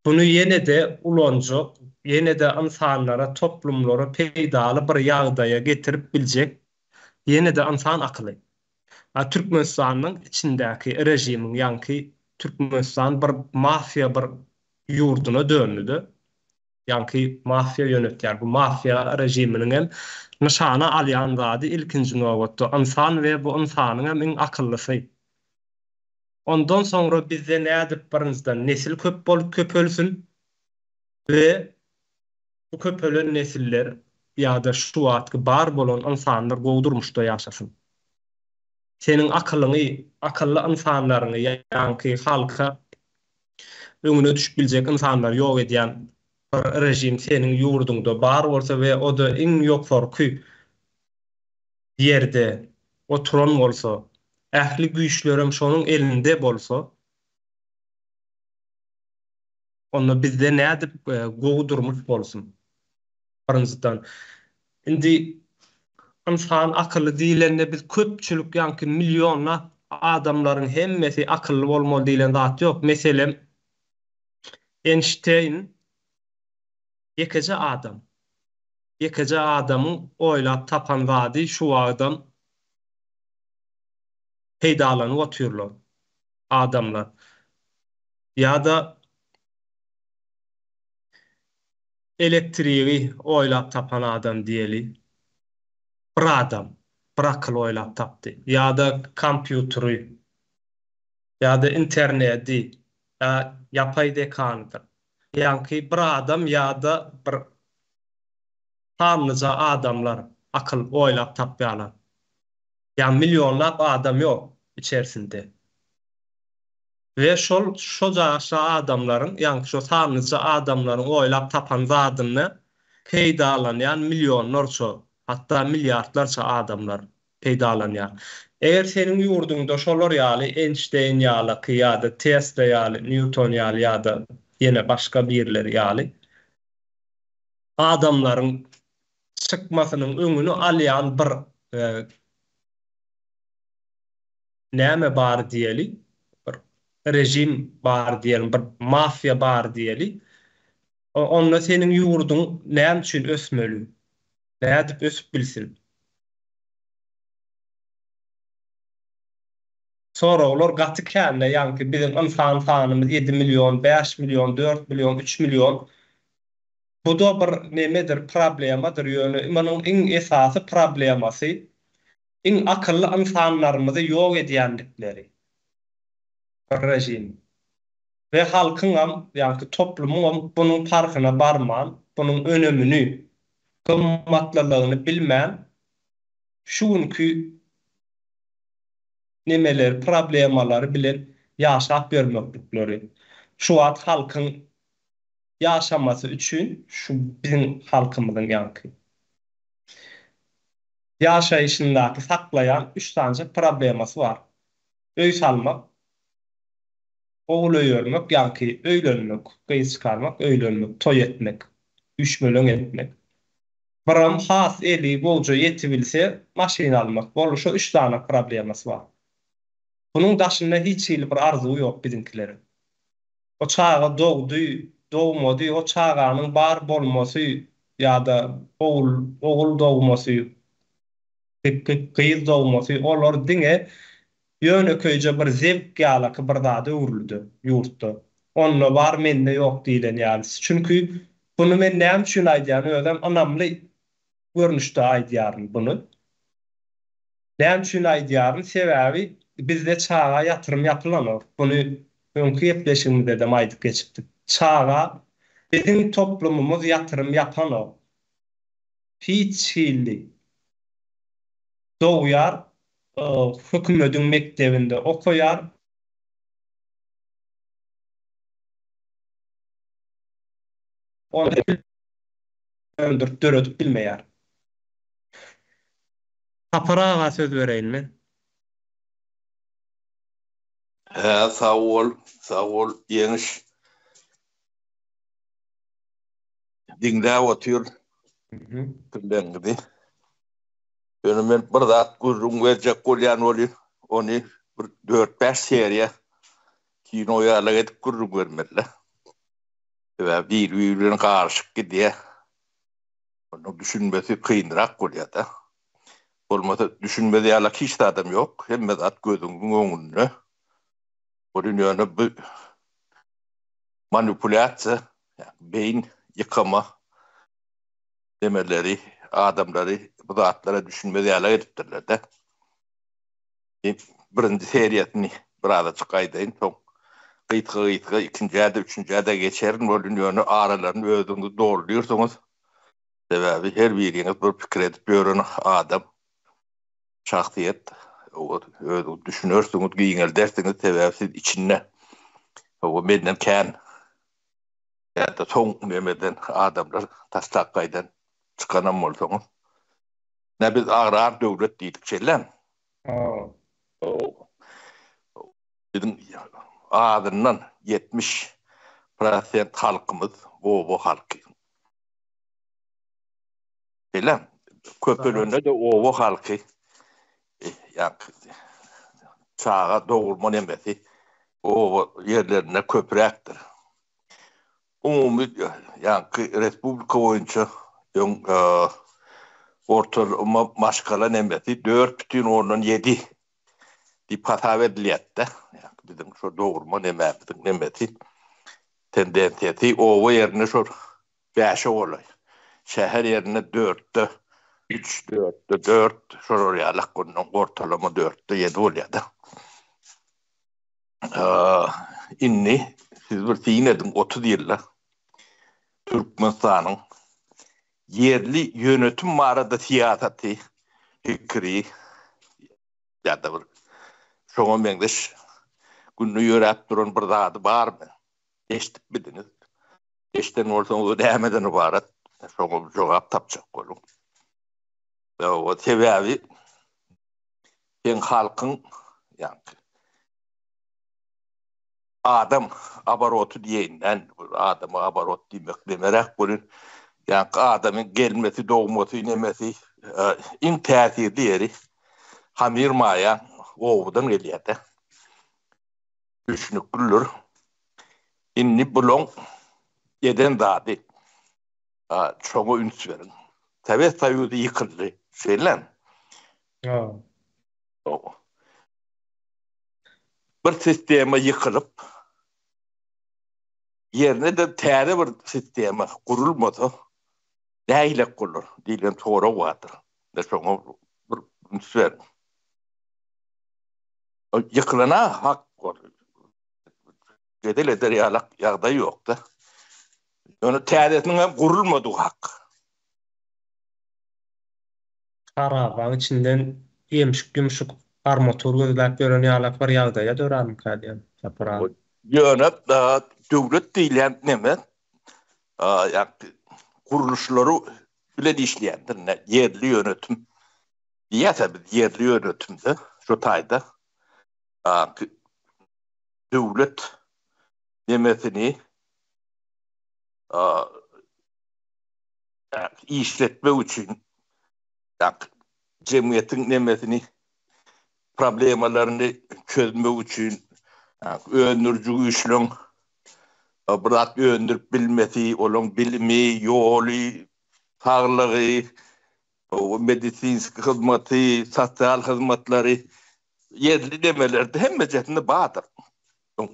[SPEAKER 1] Bunu ýene-de ulanjak, ýene-de insanlara, toplumlara peýdaly bir ýagdaýa getirip biljek, ýene-de insan akyly. Türkmenistanyň içindäki rejimiň ýa-ni Türkmenistan bir mafia bir ýurduna döndü. Ýa-ni mafia ýönetýär. Bu mafia rejiminiň hem nişana alýan zady ilkinji nowbatda insan we bu insanyň hem iň akyllysy. Ondan soňra bizde nädip birinjiden nesil köp bolup köpölsün we bu köpölen nesiller ýa-da şu wagtky bar bolan insanlar gowdurmuşda ýaşasyn. Senin akyllyny, akylly insanlaryny ýa-ni halka öňüne düşüp biljek insanlar ýok edýän bir rejim senin ýurdunda bar bolsa we o da iň ýoksorky ýerde oturan bolsa, ähli güýçlerim şonuň elinde bolsa, onda bizde nädip gowdurmuş bolsun. Birinjiden indi insan akylly diýilende biz köpçülik ýa-ni milyonla adamlaryň hemmesi akylly bolmaly diýilen zat ýok. Meselem Einstein ýekeje adam. Ýekeje adamyň oýlap tapan zady şu adam peýdalanyp otyrlar adamlar. Ýa-da elektrigi oýlap tapan adam diýeli. bir adam bir akıl oylap tapdy. Ýa-da kompýutery, ýa-da interneti, yapay zekanydyr. Ýa-ni bir adam ýa-da bir tamyza adamlar akıl oylap tapýarlar. Ýa millionlap adam ýok içerisinde. Ve şo jaşa adamların, ýa-ni şo tamyza adamlaryň oylap tapan zadyny peýdalanýan milyonlarça, hatda milliardlarça adamlar peýdalanýar. Eger seniň ýurdunda şolar ýaly Einstein ýaly, ýa-da Tesla ýaly, Newton ýaly ýa-da ýene başga birleri ýaly adamlaryň çykmasynyň öňüni alýan bir näme bar diýeli, bir rejim bar diýelim, bir mafia bar diýeli. Onda seniň ýurduň näme üçin ösmeli? Nädip ösüp bilsin? Sonra olar gaty känne, ýa-ni bizim insan sanymyz 7 milyon, 5 milyon, 4 milyon, 3 milyon. Bu da bir nemedir, problemadyr ýöne. Munyň iň esasy problemasy iň akylly insanlarymyzy ýok edýändikleri. Bir rejim. Ve halkyňam, ýa-ni toplumyň bunyň farkyna barman, bunyň önemini, gymmatlylygyny bilmän, şuňky nemeler, problemalary bilen ýaşap bermekdikleri. Şu wagt halkyň ýaşamasy üçin şu bizim halkymyzyň ýa-ni ýaşaýyşyndaky saklaýan 3 tane problemasy var. Öý salmak, oğul öýürmek, ýa-ni öýlenmek, gyz çykarmak, öýlenmek, toý etmek, üşmeleň etmek. Biram has eli bolja ýetibilse, maşyna almak. Boluşa 3 tane problemasy var. Bunun daşynda hiç bir arzuw ýok bizimkilerin. O çağa doğmady, o çağanyň bar bolmasy ýa-da oğul doğmasy, gyz doğmasy, olar diňe ýöne köýje bir zevk ýaly bir zady öwrüldi ýurtda. Onda bar mende ýok diýilen ýaly. Çünki bunu men näme üçin aýdýan özüm anamly görnüşde aýdýaryn bunu. Näme üçin aýdýaryn sebäbi bizde çağa ýatyrym ýapylanok. Bunu öňkü ýepleşigimizde de aýdyp geçipdik. Çağa bizim toplumumuz ýatyrym ýapanok. Hiç hilli. Doğuyar, hökümetiň mektebinde okuýar. Onu öldürüp döredip bilmeýär. Taparağa söz bereýinmi?
[SPEAKER 4] Sağ ol, ýeňiş. Diňdä otur. Gündäňdi. Men bir zat gurrun berjek bolýan boly, ony bir 4-5 seriýa kino ýaly edip gurrun bermeli. Ve bir-birine karşık gidýär. Onu düşünmesi kıyınrak bolýar da. Bolmasa düşünmede ýaly hiç adam ýok. Hemme zat gözüňiň öňünde. Bolýan ýöne bu manipulasiýa, beyin ýykama demeleri, adamları bu zatlara düşünmede ýaly edipdirler de. Birinci seriýasyny biraz çykaýdyn, soň gıytga ikinci-de, üçüncü-de geçerin, bolýan ýöne aralaryny özüňiz dolduýursaňyz, sebäbi her biriňiz bir pikir edip ýören adam, şahsiýet, özüňiz düşünürsiňiz, giňel dersiňiz, sebäbi siz içinde o menden kän ýa-da soň memeden adamlar taslakgaýdan çykanan bolsaňyz. Ne biz agrar döwlet diýdik çellen. Bizim adından 70% halkımız bu halkı. Çellen. Köpelönde de o halkı yani çağa doğurma nemesi o yerlerine köpürektir. Umumi yani Respublika boyunca ortalama maşkala nemesi 4,7 dip hata edilýärdi. Yani bizim şu doğurma nemesi tendensiyeti o yerine şu 5 olay. Şäher yerine 4'te 3, 4'te 4, şororyalık günün ortalama 4'te 7 olyadı. İnni, siz bir tiyin edin 30 yılla Türkmenistan'ın yerli yönetim marada siyasati, hikri, ya da bir şoňa meňdeş günni ýörep duran bir zady barmy? Eşitip bidiniz. Eşten bolsaňyz dämeden ibaret. Şoňa jogap tapjak bolun. O sebäbi sen halkyň ýa adam abarotu diýenden, adam abarot diýmek demerek bolun. Ýa adamyň gelmesi, dogmasy, nemesi iň täsirli ýeri hamir maýa owudan gelýär. Düşünükler. İnni bulon eden zady. Çoğu üns verin. Tabi sayıdı yıkıldı. Şeylen. Bir sistema yıkılıp yerine de täze bir sistema kurulmadı. Näýle kurulur? Diýilen toğra vardır. Da çoğu bir üns verin. Yıkılana hak var. Gedel eder ýagdaý ýokda. Onu täzetiniň kurulmadyğı hak.
[SPEAKER 1] Arabaň içinden ýemşik armatur gözläp gören ýalak bir ýagdaýa döräm kadýan.
[SPEAKER 4] Yönep döwlet diýilen neme? Kuruluşlary bilen işleýändir. Yerli yönetim. Ýa-da yerli yönetimde şu taýda döwlet nemesini işletme üçin cemiyetiň nemesini problemalarını çözmek üçin öndürjü güýçlüň birat öndürüp bilmesi, olaň bilimi, ýoly, saglygy, medisinsk hyzmaty, sosial hyzmatlary yerli demelerde hemme jetinde badyr.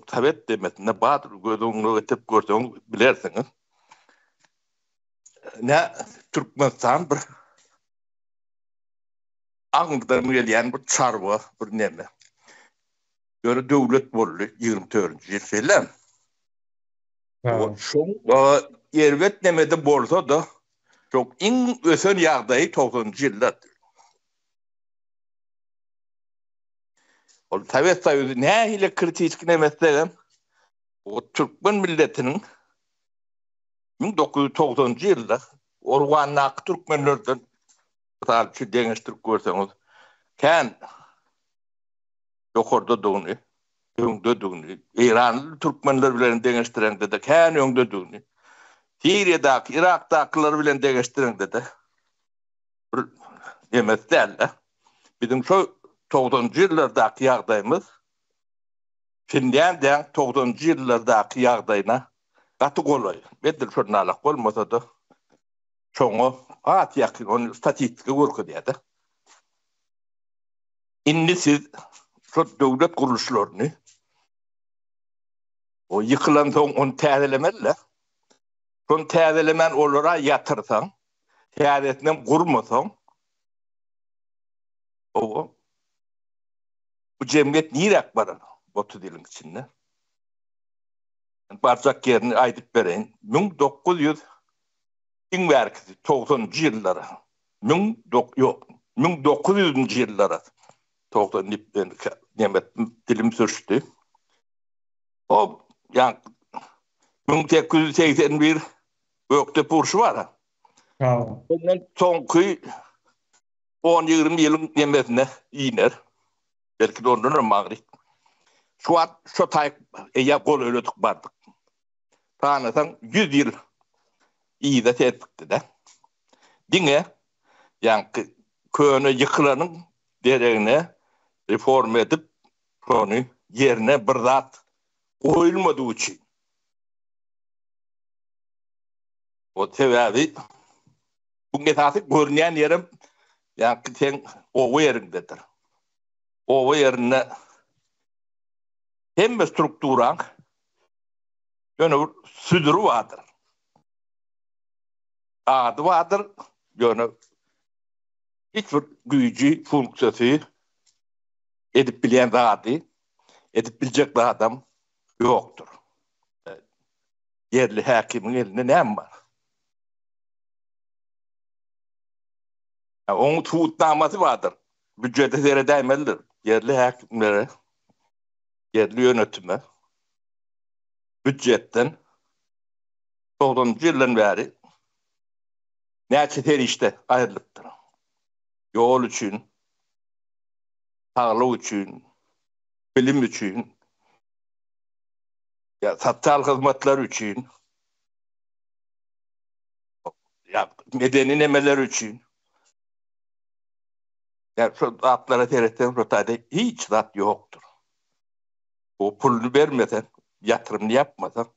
[SPEAKER 4] Tabet demesine badyr. Gözüňi getip görseň bilersiňiz. Ne Türkmenistan bir aňydan gelýän bir çarwa, bir neme. Göre döwlet boldy 24-nji ýyl selam. Şoň erwet nemede bolsa da çok iň ösen ýagdaýy 90-njy ýyllar. O tabiat taýyzy nähile kritik nemesden o Türkmen milletiniň 1990-njy ýylda organnak türkmenlerden tarçy deňeşdirip görseňiz kän ýokarda dugny, öňde dugny, Iranly türkmenler bilen deňeşdirende de kän öňde dugny. Siriýadaky, Irakdakylar bilen deňeşdirende de bir demes däl. Bizim şu 90-njy ýyllardaky ýagdaýymyz Finlandiýa 90-njy ýyllardaky ýagdaýyna gaty golay. Bedir şurnalak bolmasa da çoňu at ýakyn onu statistika görkezýär. Indi siz şu döwlet kuruluşlaryny o yıkılan soň onu täzelemeliler. Şonu täzelemen olara ýatyrsaň, täzetini gurmasaň o bu cemiyet nirek barar botu dilin içinde. Barcak yerini aýdyp bereň. 1900 iň berkisi 90-njy ýyllara. 1900-njy ýyllara. 90 nemet dilim sürçdi. O ýa 1881 Ökte Purşu var. Ondan soňky 10-20 ýylyň nemesine iner. Belki de ondan mağrip. Şu taýyp eýa gol öledik bardyk. Tanasaň 100 ýyl iýde tetipdi de. Diňe ýa-ni köne ýykylanyň deregine reform edip onu yerine bir zat koyulmadığı için. O sebäbi bu esasy görünýän ýerim ýa-ni sen owa ýerindedir. Owa ýerine hemme strukturaň ýöne südürü vardır. Ady bardyr, ýöne hiçbir güýji, funksiyasy edip bilen zady, edip biljek adam ýokdur. Yerli häkimiň elinde näme bar? Onu tutnamasy vardır. Büdjete zere dämelidir. Yerli häkimlere, yerli yönetime büdjetten 90-njy ýyldan bäri näçe terişde aýrylypdyr. Yol üçin, sağlyk üçin, bilim üçin, ya sotsial hyzmatlar üçin, ya medeni nemeler üçin. Ya şu atlara tereten rotayda hiç zat yoktur. O pulunu vermeden, yatırımını yapmadan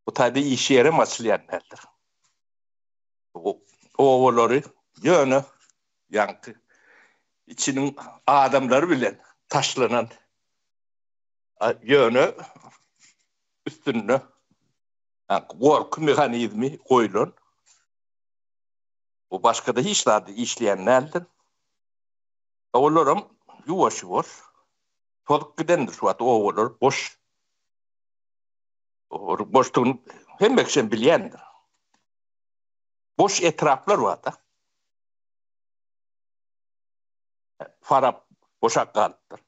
[SPEAKER 4] bu tabi iş yere masliyenlerdir. O ovaları yönü yankı içinin adamları bilen taşlanan yönü üstünü korku mekanizmi koyulun. O başka da hiç daha işleyenlerdir. Oğullarım yuvaş yuvaş toluk gidendir şu atı oğullar boş. Boşluğunu hem eksen bilendir. Boş etraflar var da. Farab boşak kalıptır.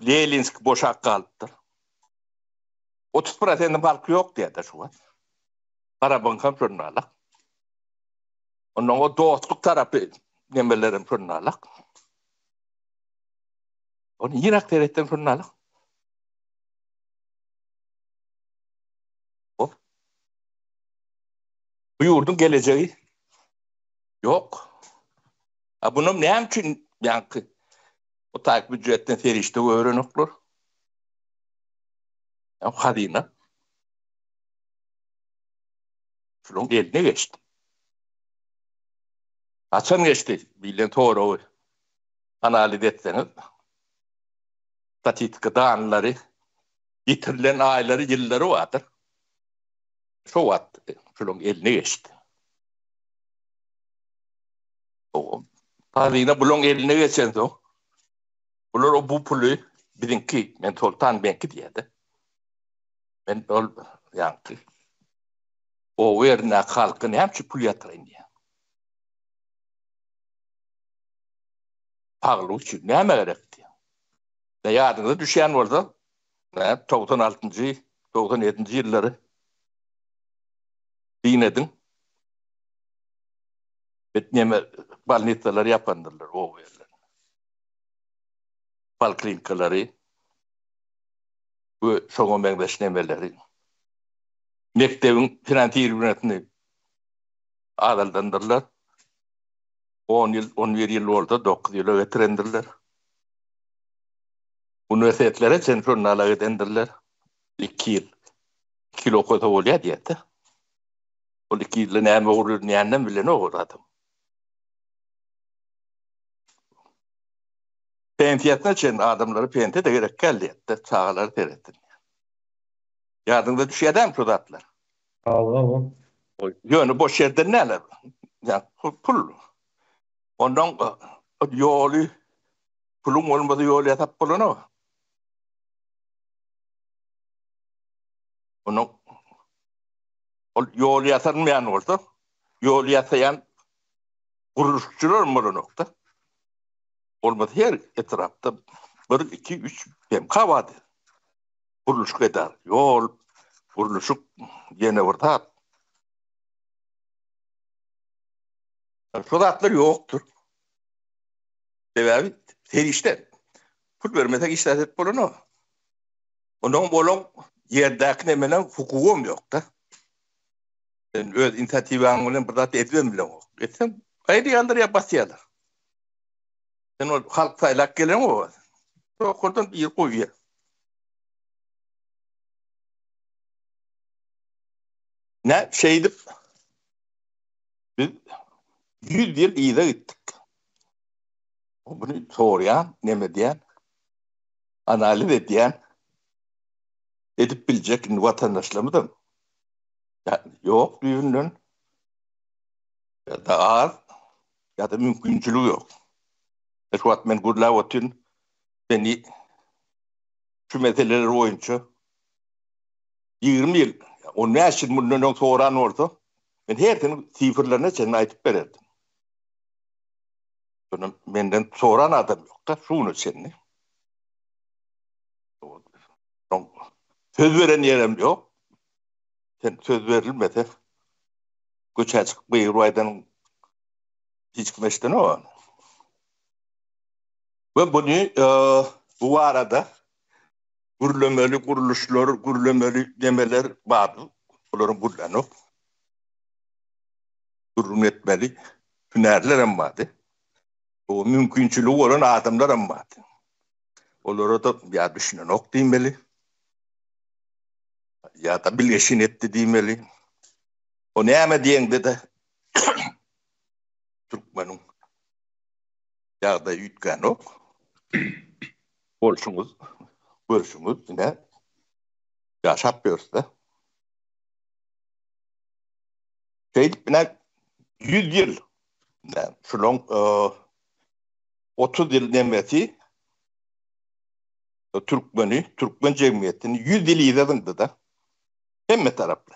[SPEAKER 4] Lelinsk boşak kalıptır. 30% farkı yok diye de şu an. Farabın kamçonlarla. Onun o dostluk tarafı nemelerim şunlarla. Onu Irak devletten şunlarla. O. Bu yurdun geleceği yok. Bunun ne için yankı? O takip ücretten serişte öğrenoklar. Hadina. Şunun eline geçti. Açan geçti. Bilen doğru analiz etseniz. Statistika dağınları, yitirilen ayları, yılları vardır. Şu vaat, şunun eline geçti. Parayla bulun eline geçen de bunlar o bu pulu birinki, men toltan benki diyedi. Men ol yankı. O verine halkın hemçi pul yatırayın diye. Pahalı için ne gerek diye. Ne yadında düşen orada 96. 97. yılları dinledin. Betneme balnitaları yapandırlar o yerler. Balklinkaları, bu soğuk mengdeşnemeleri, mektebin finansiyel yönetini adaldandırlar. 10 yıl, 11 yıl orada 9 yıla getirendirler. Üniversitelere sentronnala edendirler. 2 yıl. 2 yıl okuda oluyor diyete. O 2 yılda neyme olur, neyenden bile ne olur adam. Pentiyatına için adamları pente de gerek geldi etti. Çağaları terettin. Yardımda düşüyeden produktlar.
[SPEAKER 1] Allah.
[SPEAKER 4] Yönü boş yerde neler? Yani pul. Ondan yolu pulun olmadı yolu yatap pulunu. Onun yolu yatırmayan oldu. Yolu yatayan kuruluşçular mı nokta? Olmadı her etrafta 1, 2, 3 PMK vardı. Kuruluş kadar yol, kuruluşuk yine orta. Sodatlar yoktur. Sebebi serişte. Pul vermesek işletet bulunu. Onun bolon yerdeki nemelen hukukum yok da. Sen öz inisiyatifi angulen burada edmem bile yok. Etsem ayrı yandır yapasıyalar. Sen o halk saylak gelen o. Oradan bir koyuyor. Ne şeydi? Biz 100 yıl iyi de gittik. Bunu soruyan, neme diyen, analiz ediyen, edip bilecek vatandaşlarımız da yani yok düğünün ya da az ya da mümkünçülüğü yok. Şu wagt men gurlap ötün beni şu meseleler boyunca 20 yıl o ne için bundan soran orta ben her gün sifirlerine sen aytıp bererdim. Bunun menden soran adam yok da şunu seni. Söz veren yerim yok. Sen söz verilmedi. Göç açık bıyır vaydan hiç kımeşten o. Ve bunu bu arada gürlemeli kuruluşlar, gürlemeli demeler vardı. Bunların gürlenip durun etmeli hünerler hem vardı. O mümkünçülüğü olan adamlar hem vardı. Onlara da ya düşünen ok demeli. Ya da birleşin etti demeli. O ne ama diyende de Türkmen'in ya da yütken ok. Bolşunuz, görüşünüz yine yaşapıyoruz da. Bine 100 yıl, şunun 30 yıl demesi Türkmen cemiyetini 100 yıl izledin da hem taraflı.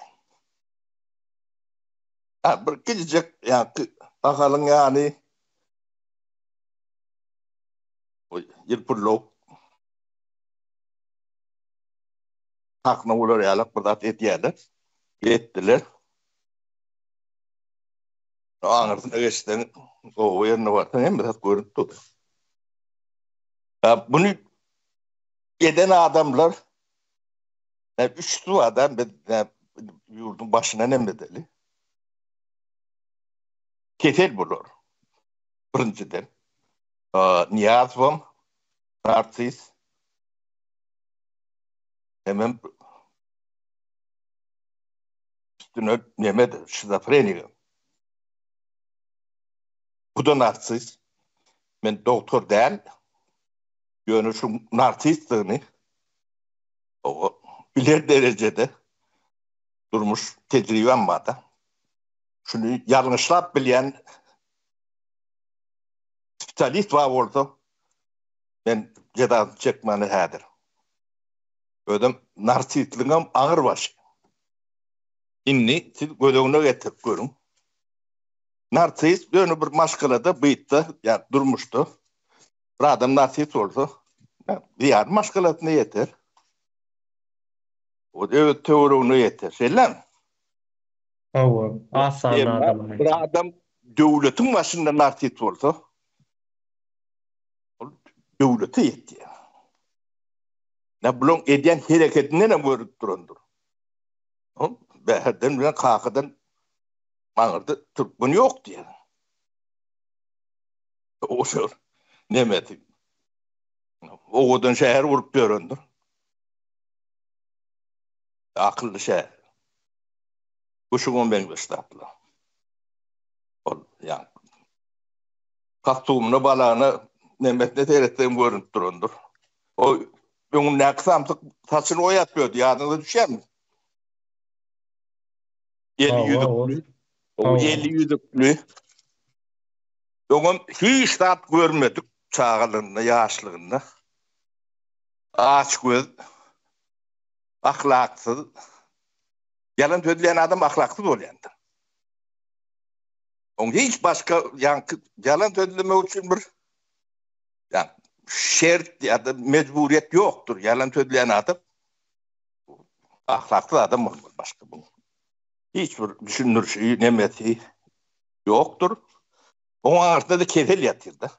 [SPEAKER 4] Bir gidecek yani bakalım yani yılpırlık hakna olur yalak burada ettiler. Anırsın geçten o yerine varsa hem biraz görüntü. Bunu eden adamlar üçlü adam yurdun başına ne bedeli? Kefil bulur. Birinciden. Niyazım, Narsis, hemen üstüne Mehmet şizofreni. Bu da Narsis. Ben doktor değil. Yani şu narsistliğini o bilir derecede durmuş tecrübem var da. Şunu yanlışlap bilen spitalist var orada. Ben cezasını çekmeni hadir. Ödüm narsistliğim ağır başı. İnni siz gözüne getirip görün. Narsist dönü bir maşkalada bıyıttı, yani durmuştu. Bir adam narsist oldu. Diğer maşkalatına yeter. O da teorunu yeter. Şeyler.
[SPEAKER 1] O asan adam.
[SPEAKER 4] Bir adam devletin başında narsist oldu. Devleti yetti. Ne bulun eden hareketine ne görüp durundur. Beherden bilen kakıdan mağırdı. Türkmen yok diye. O şey nemeti. Oğudun şehir vurup göründür. Akıllı şehir. Kuşuğun ben gösterdiler. Yani kastuğumunu balağını nemetine seyrettiğim görüntü durundur. O bunun ne kısamtık saçını o yapıyordu. Yadınıza düşer mi? 50 yüzüklü. O 50 yüzüklü. Onun hiç tat görmedik çağalığında, yaşlığında. Ağaç göz, ahlaksız. Yalan söyleyen adam ahlaksız oluyandı. Onun hiç başka yani yalan söylemek için bir yani şert ya da mecburiyet yoktur. Yalan söyleyen adam ahlaksız adam olmaz başka bu. Hiçbir düşünür şeyi, nemeti yoktur. Onun arkasında da kefil yatırdı.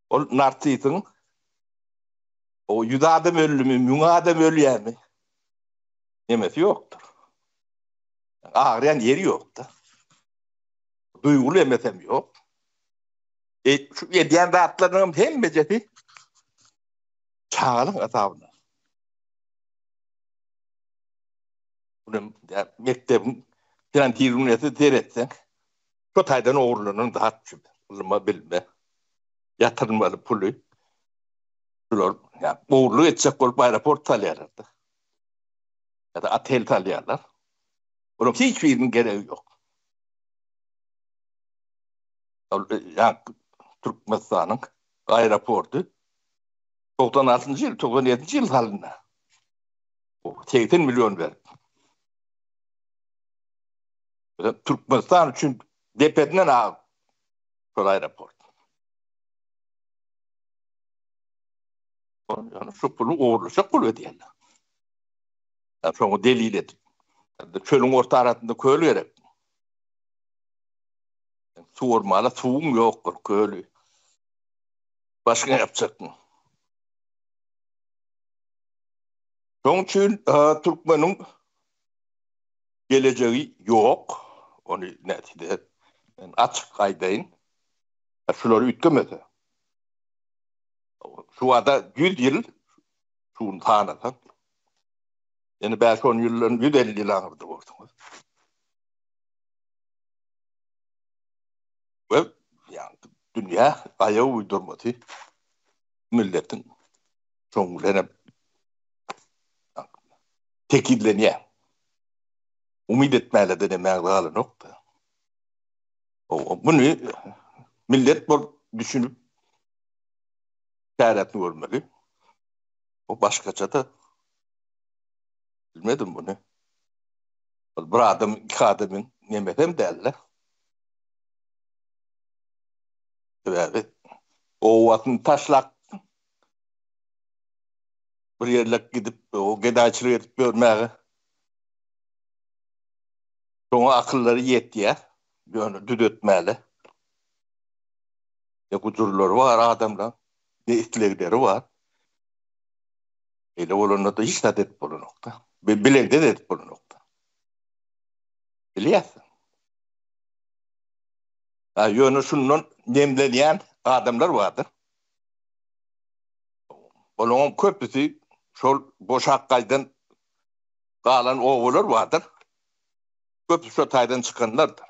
[SPEAKER 4] O narsistin o yüz adam ölümü, mün adam ölüyen mi? Nemeti yoktur. Ağrıyan yeri yoktu. Duygulu emetem yok. Şu yediyen rahatlarının hem beceri çağalın azabına. Bunun mektebin filan tiruniyeti seyretsen şu taydan oğurlarının daha çünkü. Ulma bilme. Yatırmalı pulu. Şular yani oğurluğu edecek olup aeroport talyalardı. Ya da atel talyalar. Bunun hiçbirinin gereği yok. Yani Türkmenistan'ın aeroportu 96. yıl, 97. yıl halinde. 80 milyon verdi. Türkmenistan için depetinden al şu aeroport. Yani şu pulu uğurluca pul ödeyenler. Yani şunu delil edin. Yani çölün orta arasında köylü gerek. Yani su ormana suğum yok köylü. Başka ne yapacak mı? Onun için Türkmen'in geleceği yok. Onu neticede yani açık aydayın. Şuları ütlemedi. Şu anda 100 yıl şunu tanıdan. Yani belki 10 yılların 150 yıl anırdı ortamız. Ve yani dünya ayağı uydurmadı. Milletin çoğunluğuna tekilleniyor. Umid etmeyle de demek bağlı nokta. Bunu millet bu düşünüp çaresini görmeli. O başkaça da bilmedim bunu. Bir adam, iki adamın nimetem derler. Evet. O vatın taşlak bir yerlek gidip o gedaçılığı edip görmeye sonra akılları yettiye yani düdütmeli. Ne kucurları var adamlar. Ne istekleri var. Öyle olanlar da hiç de edip bu nokta. Bilek de edip bu nokta. Biliyorsun. Yönü şunun nemleyen adamlar vardır. Onun köprüsü şol boş hakkaydan kalan oğullar vardır. Köprüsü şu taydan çıkanlardır.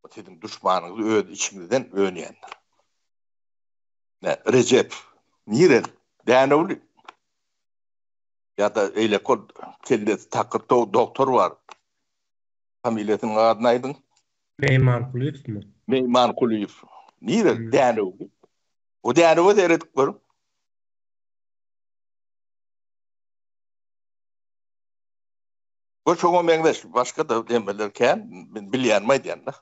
[SPEAKER 4] O sizin düşmanınızı içinizden öğreyenler. Ne? Recep. Niye? Denevli. Ya da öyle kod kendisi takır doktor var. Familiyetinin adını aydın.
[SPEAKER 1] Meyman Kulüf mü?
[SPEAKER 4] Meyman Kulüyüp. Niye? Denevli. O denevli de erediklerim. Bu çok önemli. Başka da demelerken bilyen maydiyenler.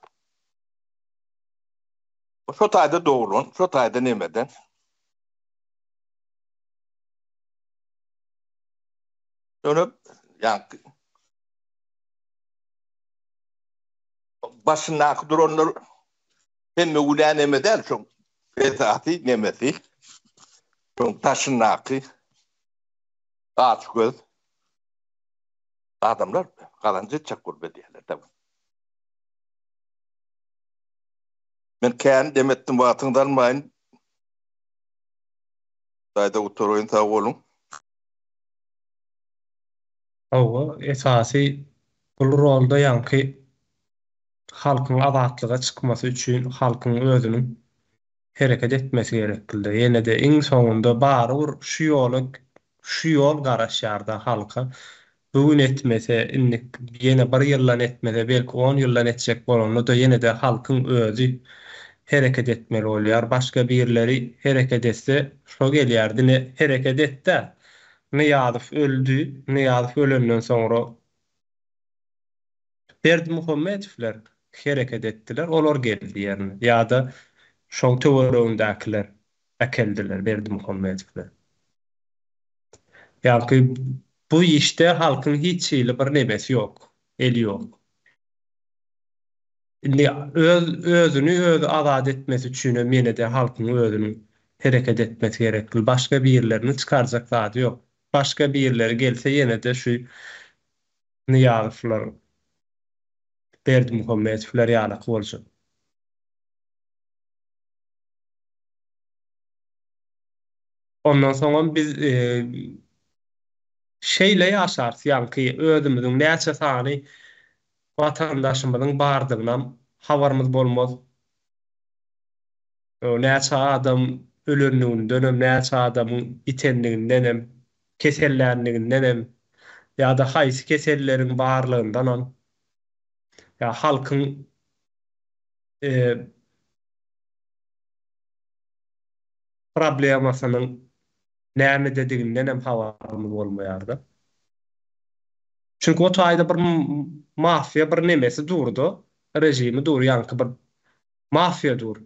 [SPEAKER 4] Şu tayda doğrun, şu tayda nemeden. Dönüp, yani başındaki duranlar hem de ulan nemeden çok fezati nemesi. Çok taşındaki ağaç göz adamlar kalanca çakur be diyorlar. Tabii. Ben kendi demettim vatından mayın. Dayda oturuyorsun sağ olun.
[SPEAKER 1] O esası bu rolda yankı halkın azatlığa çıkması üçün halkın özünün hareket etmesi gerekildi. Yine de en sonunda barur şu yol garaşarda halka bugün etmese yine bir yıllan etmese belki 10 yıllan etecek bolonu da yine de halkın özü hareket etmeli oluyor. Başka birleri hareket etse şo gelýärdi ne hareket etse Niýazow öldü. Niýazow ölenden soňra Berdimuhammedowler hareket etdiler. Olar geldi ýerine. Ýa-da şoň töweregindäkiler äkeldiler Berdimuhammedowler. Ýa-ki bu işte halkyň hiç ýyly bir nebesi ýok. Eli ýok. Indi özüni özü azad etmesi üçin mene de halkyň özüni hareket etmesi gerekli. Başga bir ýerlerini çykarjak zady ýok. Başga bir ýerleri gelse ýene de şu Niýazowlar Berdimuhammedowler ýaly boljak. Ondan soňra biz şeýle ýaşarys, ýa-ni özümiziň näçe sany watandaşymyzyň bardygynam habarymyz bolmaz. Näçe adam ölenliginden, näçe adamyň itenliginden, kesellärliginden ýa-da haýsy keselleriň barlygyndan ýa halkyň e, problemasının näme dediğinden hem habarymyz bolmaýardy. Çünkü o taýda bir mafya bir nemesi durdu. Rejimi dur, yankı bir mafya dur.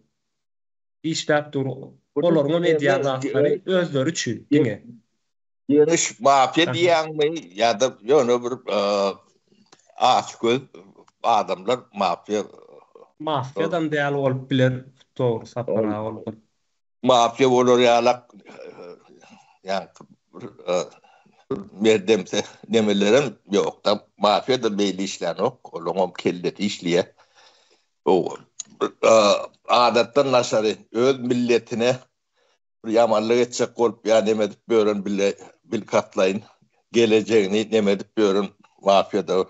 [SPEAKER 1] İşläp dur. Olaryň mediýa gatlary özleri üçin diňe.
[SPEAKER 4] Geniş mafya diýen mi ya da ýöne bir açgöz adamlar mafya
[SPEAKER 1] Mafyadan däl bolup biler, dogry sapara bolup.
[SPEAKER 4] mafya bolar ýalak yani merdemse nemelerim yok da mafya da belli işler yok. Olum kelleti işliye. O adattan naşary öz milletine bir yamanlyk etjek bolup ya nemedip bören bile bil katlayın. Geleceğini nemedip bören mafyada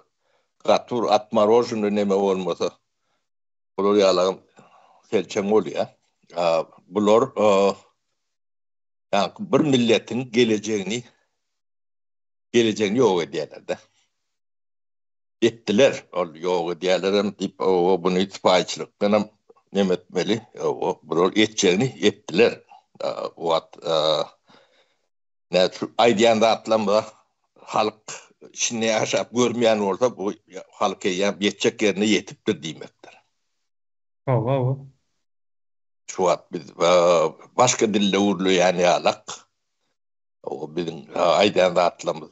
[SPEAKER 4] gatur atmarojunu neme olmasa. Bular ýalagym selçeň bolýar. Bular yani bir milletin geleceğini ýok edýärler de. Etdiler, ol ýok edýärlerim dip o bunu itpaýçylykdan nem etmeli. O bular etjegini etdiler. Wat aýdýanda atlamda halk işine ýaşap görmeýän bolsa bu halka ýetjek ýerine ýetipdir diýmekdir.
[SPEAKER 1] Hawa.
[SPEAKER 4] Şu wat biz başga dille urlaýan ýalak. O bizim aýdýanda atlamız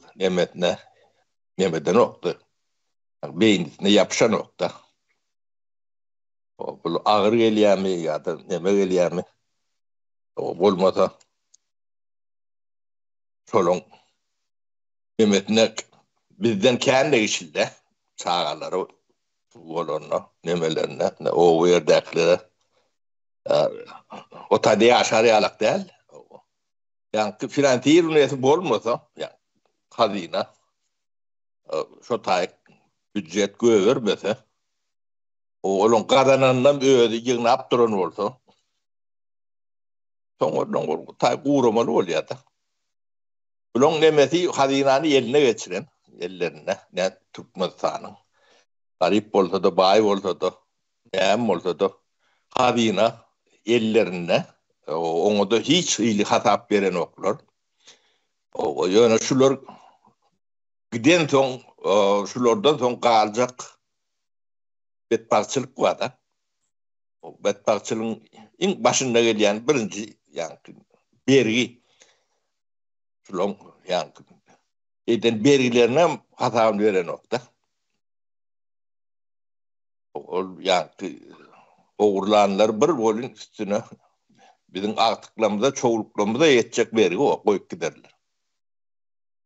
[SPEAKER 4] nemeden okdy. Beýnine ýapşan okda. O bu agyr gelýärmi ýa-da neme gelýärmi? O bolmasa şolong nemetine bizden kände işilde çağalary bolanna nemelerine o ýerdäkleri o taýda ýaşar ýalak däl. Yani finansiýer üneti bolmasa yani hazina şo taýy büdjet göwermese o olon gadanandan öýdi ýygnap duran bolsa soňradan bu taýy guramaly bolýar da. Bulon nemesi hazinany eline geçiren ellerine ne Türkmenistanyň garip bolsa da baý bolsa da näme bolsa da hazina ellerine oňa da hiç ýyly hasap beren oklar. O ýöne şular giden soň şulardan soň galjak betbarçylyk bar da. O betbarçylygyň iň başynda gelýän birinji ýa-ni bergi şular ýa-ni eden bergilerine hasap beren okda. O ýa-ni ogurlanlar bir bolun üstüne bizim aktıklarımıza, çoğuluklarımıza yetecek bergi o koyup giderler.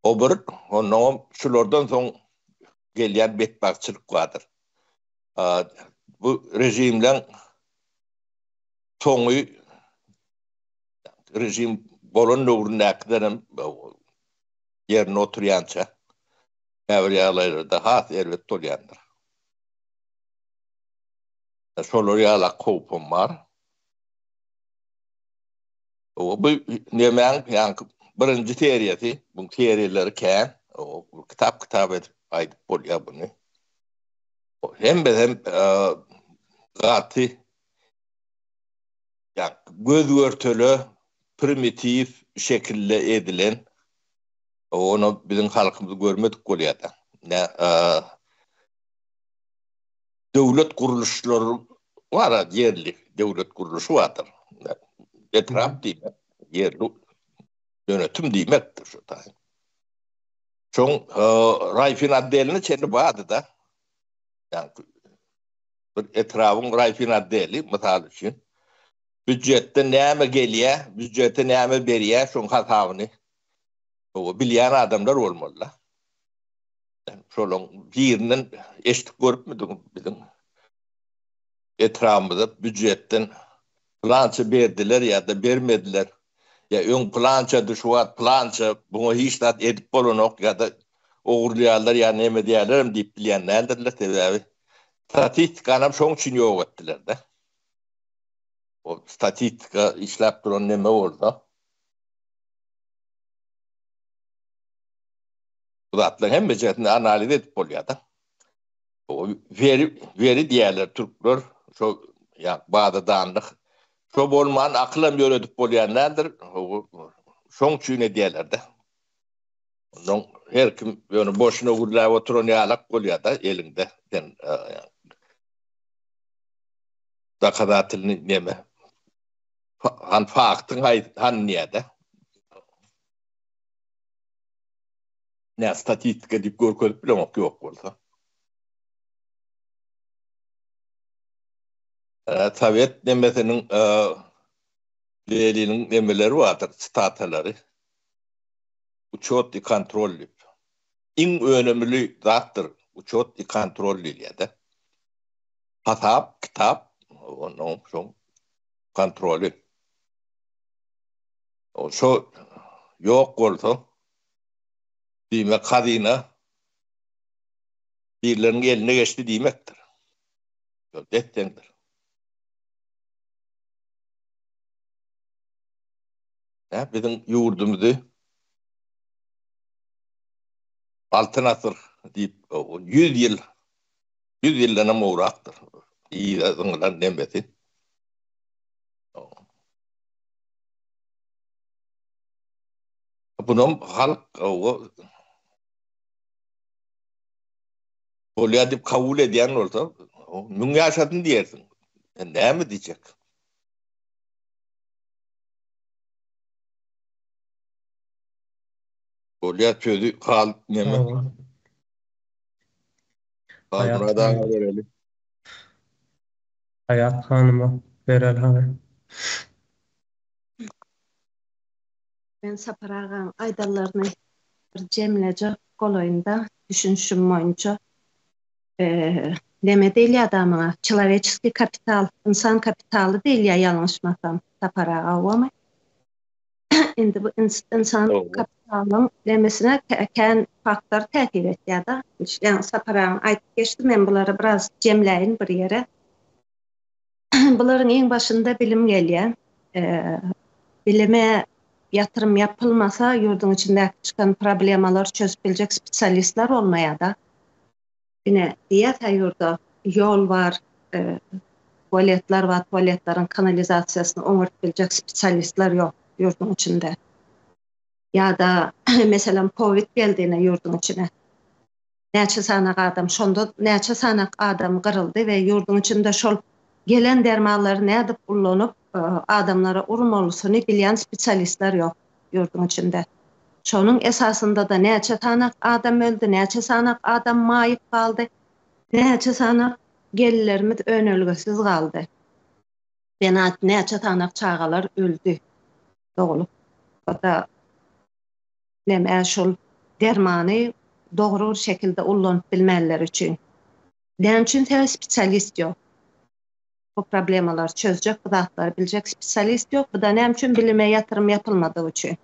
[SPEAKER 4] O bir, ondan şulardan son gelýän betbakçylyk vardır. Bu rejimden soňy rejim bolan nöwründäkilerim yerine oturýança äwliýalarda has elbet bolýandyr. Şolar ýalak howpum bar. O bu nemäň ýa-ni birinji teoriýasy, bu teoriýalar kän, o kitap edip aýdyp bolýar buny. Hem gaty ýa göz görteli primitiv şekilde edilen onu bizim halkymyz görmedik bolýar da. Döwlet guruluşlary bar, ýerli döwlet guruluşy bardyr. Etraf diýmek, yerli yönetim diýmekdir şu taýy. Şoň rayfinaddelini çenli bardy da. Yani bir etrafyň rayfinaddelli mysal üçin büdjetde näme gelýär, büdjete näme berýär, şoň hasabyny o bilýän adamlar bolmaly. Şolaň birinden eşitip görüpmidik bizim etrafymyzda büdjetden plança berdiler ya da bermediler. Ya ön plança düşüwat plança bunu hiç dat edip bolanok ya da ogurlaýarlar ya näme diýerlerim diýip bilýänlerdir sebäbi. Statistikany şoň üçin ýok etdiler de. O statistika işläp duran näme bolsa. Bu zatlar hem bejetini analiz edip bolýar da. O veri diýerler türkler şo Ya bağda danlık. Şo bolman akıllam öğretip bolýanlardyr. Şoň üçin diýerler de. Onun her kim ýöne boşuna gurlap oturan ýalak bolýar da elinde. Da kadatyny neme? Han faktyň han näde? Ne statistika diýip görkezip bilemek ýok bolsa. Sovet nemesinin Lenin'in nemeleri vardır, statalary. Uçot kontrollü. En önemli zattır uçot kontrollü ýa-da. Hasap, kitap, onun şoň kontrolü. O şo ýok bolsa, diýme kadyna birleriniň eline geçdi diýmekdir. Detdendir. Bizim ýurdumyzy altyn asyr diýip 100 ýyldan mowrakdyr. Ýa-da nemesi. Bunun halk bolýar diýip kabul edýän bolsa, "Müň ýaşadyn" diýersiň. Näme diýjek? Bolýar sözü hal neme? Hayat verelim.
[SPEAKER 1] Hayat Hanım'a berel hanım.
[SPEAKER 5] Ben saparagan aydallarını bir cemlece goloyunda düşünüşüm boyunca neme değil adamına человеческий kapital, insan kapitalı değil ya yanlışmasam saparaga ama indi bu insan kapitalının demesine kän faktör täsir etdi da. Yani saparagan aytıp geçdim, men buları biraz cemleyin bir yere. Buların en başında bilim gelýär. Bilime yatırım yapılmasa yurdun içinde çıkan problemalar çözebilecek spesialistler olmaya da. Yine diyet yurda yol var, tuvaletler var, tuvaletlerin kanalizasyasını onartabilecek spesialistler yok yurdun içinde. Ya da mesela Covid geldiğine yurdun içine. Näçe sanak adam, şonda näçe sanak adam kırıldı ve yurdun içinde şol gelen dermanları ne edip kullanıp adamlara urmalısyny bilýän spesialistler yok yurdun içinde. Şonun esasında da näçe sanak adam öldü, näçe sanak adam maýyp kaldı, näçe sanak gellerimiz önölgesiz kaldı. Benat näçe sanak çağalar öldü. Dogulup. Hatta näme şol dermany dogry şekilde ullanyp bilmeleri üçin. Näme üçin spesialist yok. Bu problemalar çözecek, bu zatları bilecek spesialist yok. Bu da näme üçin bilime yatırım yapılmadığı üçin.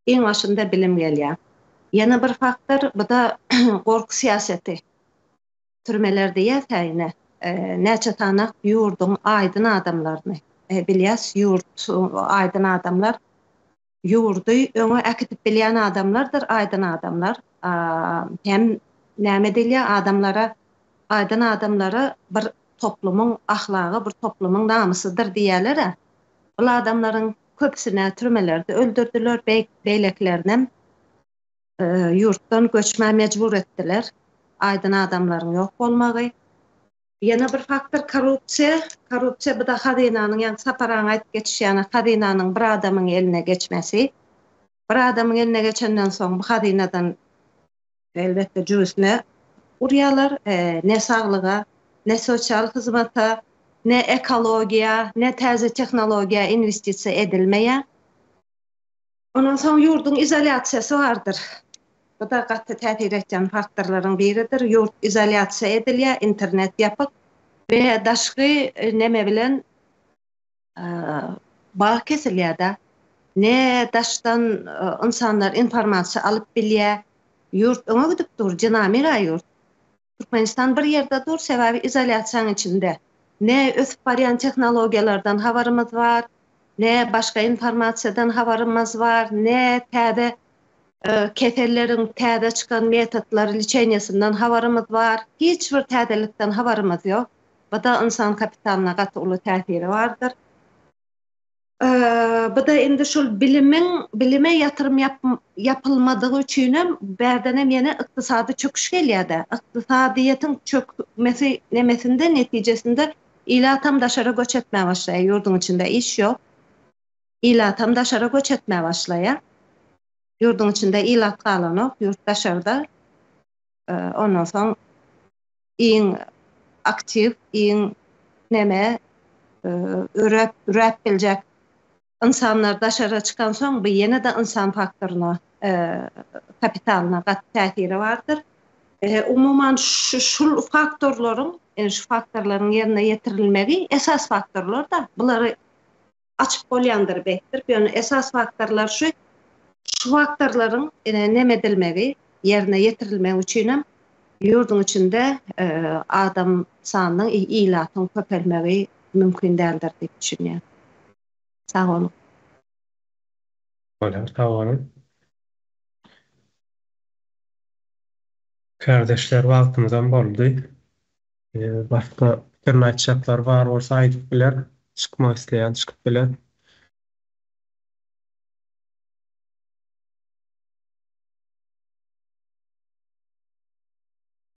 [SPEAKER 5] En başında bilim gelýär. Yana bir faktör, bu da gorku siyaseti. Türmelerde ýatyne näçe tanak ýurdun aydın adamlaryny bilýäs, ýurt aydın adamlar ýurdu öňe akıtyp bilýän adamlardır, aydın adamlar. Hem näme diýilýär adamlara, aydın adamlara bir toplumyň ahlagy, bir toplumyň namysydyr diýerler. Bu adamlaryň köpsine türmelerde öldürdüler, beýleklerini yurtdan göçmä mecbur etdiler. Aydın adamlaryň ýok bolmagy. Yana bir faktor korrupsiýa. Korrupsiýa bu da hadynanyň, ýani saparaň aýdyp geçýän hadynanyň bir adamyň eline geçmesi. Bir adamyň eline geçenden soň bu hadynadan elbetde jüzüne urýarlar, ne saglyga, ne sosial hyzmata, ne ekologiya, ne täze tehnologiýa investisiýa edilmeýär. Ondan soň ýurdun izolasiýasy bardyr. Bu da gatty täsir etýän faktorlaryň biridir. Yurt izolasiýa edilýär, internet ýapyk we daşky neme bilen bağ kesilýär da. Ne daşdan insanlar informasiýa alyp bilýär. Yurt öňe gidip dur, dynamika yurt. Türkmenistan bir yerde dur, sebäbi izolasiýanyň içinde. Ne ösüp barýan tehnologiýalardan habarymız var, ne başga informasiýadan habarymız var, ne täze kefellerin täze çıkan metodlar liçeniyasından habarymız var. Hiç bir täzelikden habarymız yok. Bu da insan kapitalyna gaty uly täsiri bardyr. Bu da indi şol bilime yatırım yapılmadığı üçin hem berden hem ýene ykdysady çöküş gelýär. Ykdysadyýetin çökmesi nemesinde netijesinde ila tam daşara göç etmeye başlaýar. Yurdun içinde iş yok. İla tam daşara göç etmeye başlaýar. Yurdun içinde ilat galanok, yurt daşarda. Ondan soň iň aktiv, iň neme ürep biljek insanlar daşara çıkan soň bu ýene de insan faktoryna, kapitalyna gat täsiri bardyr. Umuman şu faktorlaryň, şu faktorlaryň ýerine ýetirilmegi esas faktorlar da. Bulary açyp bolýandyr bekdir. Ýöne esas faktorlar şu faktorlaryň neme edilmegi, ýerine ýetirilmegi üçin hem yurdun içinde adam sanynyň ilatyň köpelmegi mümkin däldir diýip düşünýär. Sağ olun.
[SPEAKER 1] Sağ olun. Kardeşler wagtymyzdan boldy. Başka fikirni aýtjaklar bar bolsa aýdyp biler. Çykmak isleýän çykyp biler.